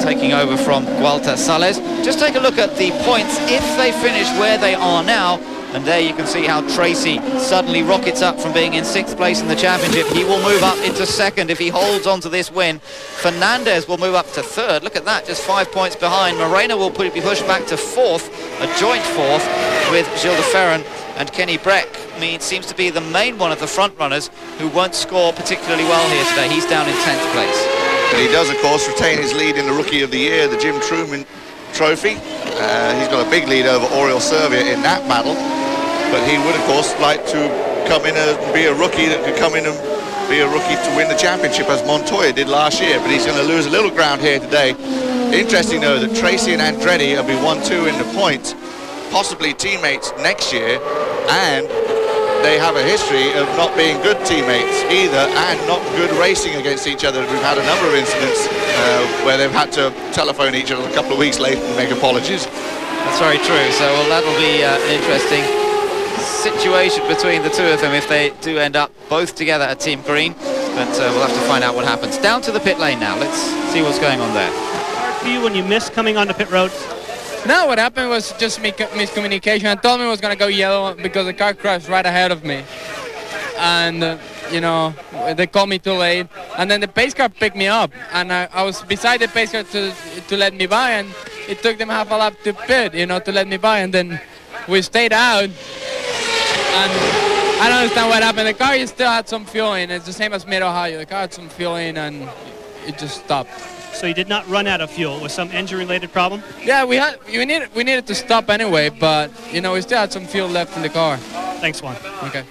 taking over from Walter Sales. Just take a look at the points if they finish where they are now. And there you can see how Tracy suddenly rockets up from being in 6th place in the championship. He will move up into 2nd if he holds on to this win. Fernandez will move up to 3rd. Look at that, just 5 points behind. Moreno will be pushed back to 4th, a joint 4th with Gilles de Ferran. And Kenny Breck seems to be the main one of the front runners who won't score particularly well here today. He's down in 10th place. And he does, of course, retain his lead in the Rookie of the Year, the Jim Truman Trophy. He's got a big lead over Oriol Servia in that battle. But he would, of course, like to come in and be a rookie that could come in and be a rookie to win the championship as Montoya did last year. But he's going to lose a little ground here today. Interesting, though, that Tracy and Andretti will be 1-2 in the points, possibly teammates next year, and they have a history of not being good teammates either and not good racing against each other. We've had a number of incidents where they've had to telephone each other a couple of weeks later and make apologies. That's very true. So well, that'll be an interesting situation between the two of them if they do end up both together at Team Green. But we'll have to find out what happens. Down to the pit lane now. Let's see what's going on there. Hard for you when you missed coming onto pit road? No, what happened was just miscommunication. I told me it was going to go yellow because the car crashed right ahead of me. And, you know, they called me too late. And then the pace car picked me up. And I was beside the pace car to let me by. And it took them half a lap to pit, you know, to let me by. And then we stayed out. And I don't understand what happened. The car still had some fuel in. It's the same as Mid-Ohio. The car had some fuel in and it just stopped. So you did not run out of fuel. Was some engine-related problem? Yeah, we needed to stop anyway, but you know we still had some fuel left in the car. Thanks, Juan. Okay.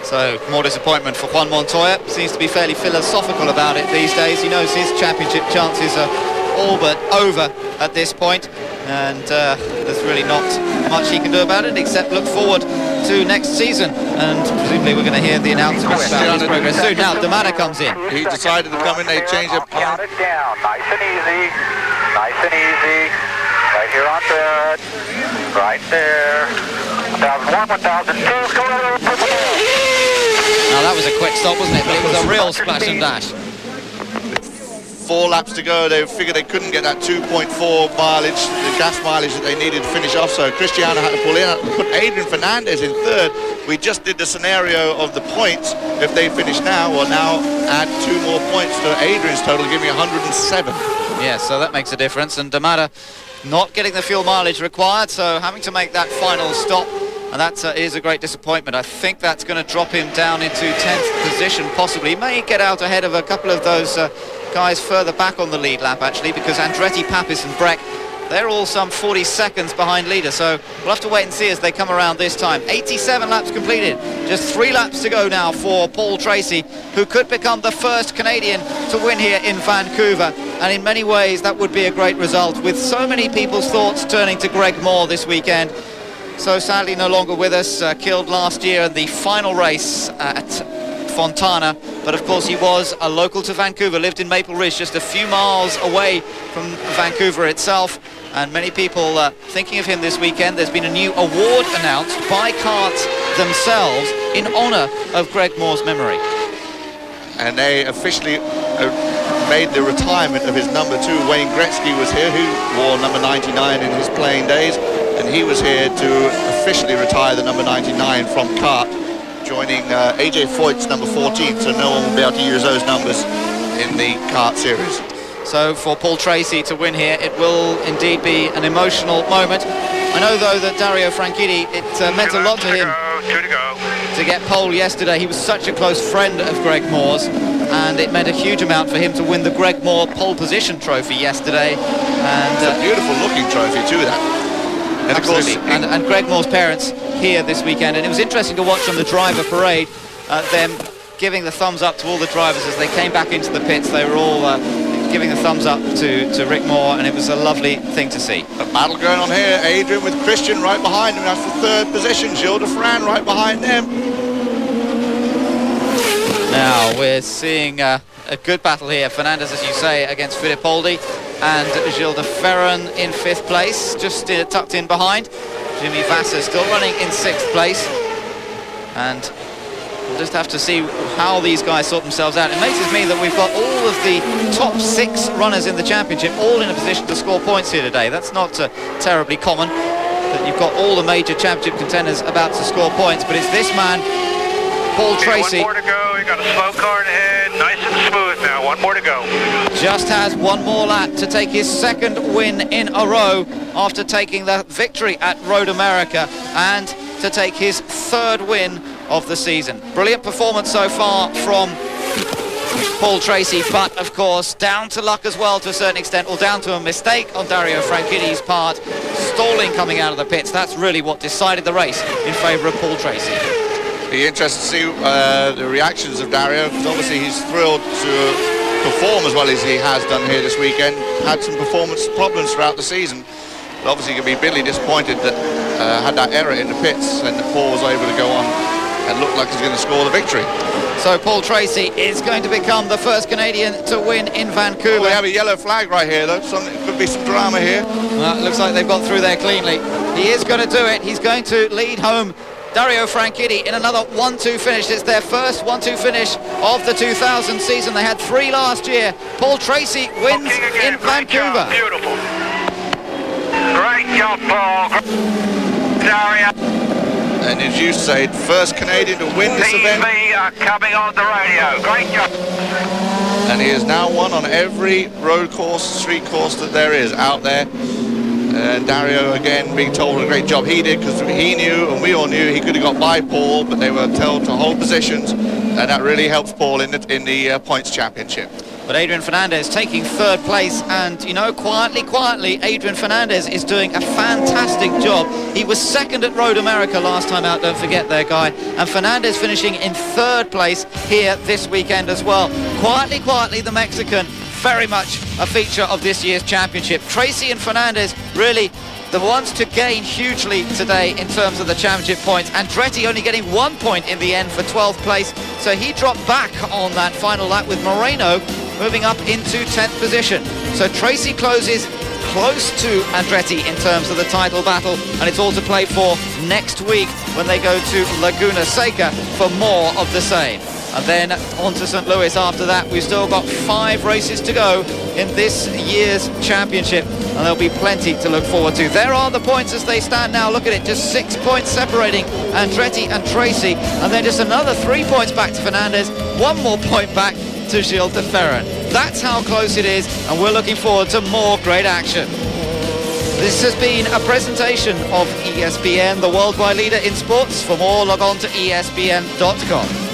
So more disappointment for Juan Montoya. Seems to be fairly philosophical about it these days. He knows his championship chances are all but over at this point, and there's really not much he can do about it except look forward to next season, and presumably we're going to hear the announcement about his progress soon. Now D'Amata comes in. He decided to come in. They changed up. Count it down, nice and easy, nice and easy. Right here on third, right there. 1001, 1002, go ahead. Now that was a quick stop, wasn't it? But it was a real splash and dash. 4 laps to go. They figured they couldn't get that 2.4 mileage, the gas mileage that they needed to finish off, so Cristiano had to pull in, put Adrian Fernandez in 3rd. We just did the scenario of the points. If they finish now, we'll now add 2 more points to Adrian's total, give me 107. Yeah, so that makes a difference, and D'Amata not getting the fuel mileage required, so having to make that final stop, and that is a great disappointment. I think that's going to drop him down into 10th position, possibly. He may get out ahead of a couple of those guys further back on the lead lap, actually, because Andretti, Pappas and Breck, they're all some 40 seconds behind leader, so we'll have to wait and see as they come around this time. 87 laps completed, just 3 laps to go now for Paul Tracy, who could become the first Canadian to win here in Vancouver, and in many ways that would be a great result, with so many people's thoughts turning to Greg Moore this weekend. So sadly no longer with us, killed last year in the final race at Fontana, but of course he was a local to Vancouver, lived in Maple Ridge, just a few miles away from Vancouver itself, and many people thinking of him this weekend. There's been a new award announced by CART themselves in honour of Greg Moore's memory. And they officially made the retirement of his number 2. Wayne Gretzky was here, who wore number 99 in his playing days, and he was here to officially retire the number 99 from CART, joining AJ Foyt's number 14, so no one will be able to use those numbers in the CART series. So for Paul Tracy to win here, it will indeed be an emotional moment. I know though that Dario Franchitti, it meant a lot to him to get pole yesterday. He was such a close friend of Greg Moore's, and it meant a huge amount for him to win the Greg Moore pole position trophy yesterday. And it's a beautiful looking trophy too, that. And absolutely, of course, and Greg Moore's parents here this weekend, and it was interesting to watch on the driver parade, them giving the thumbs up to all the drivers as they came back into the pits. They were all giving the thumbs up to Rick Moore, and it was a lovely thing to see. A battle going on here. Adrian with Christian right behind him. That's the 3rd position. Gilles de Ferran right behind them. Now we're seeing a good battle here. Fernandez, as you say, against Fittipaldi, and Gilles de Ferran in 5th place, just tucked in behind. Jimmy Vasser still running in 6th place, and We'll just have to see how these guys sort themselves out. It amazes me that we've got all of the top 6 runners in the championship all in a position to score points here today. That's not terribly common, that you've got all the major championship contenders about to score points, but it's this man, Paul Tracy. One more to go. You got a slow car ahead. Nice and smooth now. One more to go. Just has one more lap to take his 2nd win in a row after taking the victory at Road America, and to take his 3rd win of the season. Brilliant performance so far from Paul Tracy, but of course down to luck as well to a certain extent, or down to a mistake on Dario Franchitti's part, stalling coming out of the pits. That's really what decided the race in favour of Paul Tracy. Be interested to see the reactions of Dario, because obviously he's thrilled to perform as well as he has done here this weekend. Had some performance problems throughout the season, but obviously he can be bitterly disappointed that had that error in the pits and that Paul was able to go on and look like he's going to score the victory. So Paul Tracy is going to become the first Canadian to win in Vancouver. Oh, we have a yellow flag right here though, could be some drama here. Well, it looks like they've got through there cleanly. He is going to do it. He's going to lead home Dario Franchitti in another 1-2 finish. It's their first 1-2 finish of the 2000 season. They had 3 last year. Paul Tracy wins in Vancouver. Beautiful. Great job, Paul. Dario. And as you say, first Canadian to win this event. TV are coming on the radio. Great job. And he has now won on every road course, street course that there is out there. And Dario again being told what a great job he did, because he knew and we all knew he could have got by Paul, but they were told to hold positions, and that really helps Paul in the points championship. But Adrian Fernandez taking 3rd place, and you know, quietly Adrian Fernandez is doing a fantastic job. He was 2nd at Road America last time out, don't forget there, Guy, and Fernandez finishing in 3rd place here this weekend as well. Quietly the Mexican, very much a feature of this year's championship. Tracy and Fernandez really the ones to gain hugely today in terms of the championship points. Andretti only getting 1 point in the end for 12th place, so he dropped back on that final lap, with Moreno moving up into 10th position. So Tracy closes close to Andretti in terms of the title battle, and it's all to play for next week when they go to Laguna Seca for more of the same. And then on to St. Louis after that. We've still got 5 races to go in this year's championship, and there'll be plenty to look forward to. There are the points as they stand now. Look at it, just 6 points separating Andretti and Tracy, and then just another 3 points back to Fernandez, 1 more point back to Gilles de Ferran. That's how close it is, and we're looking forward to more great action. This has been a presentation of ESPN, the worldwide leader in sports. For more, log on to ESPN.com.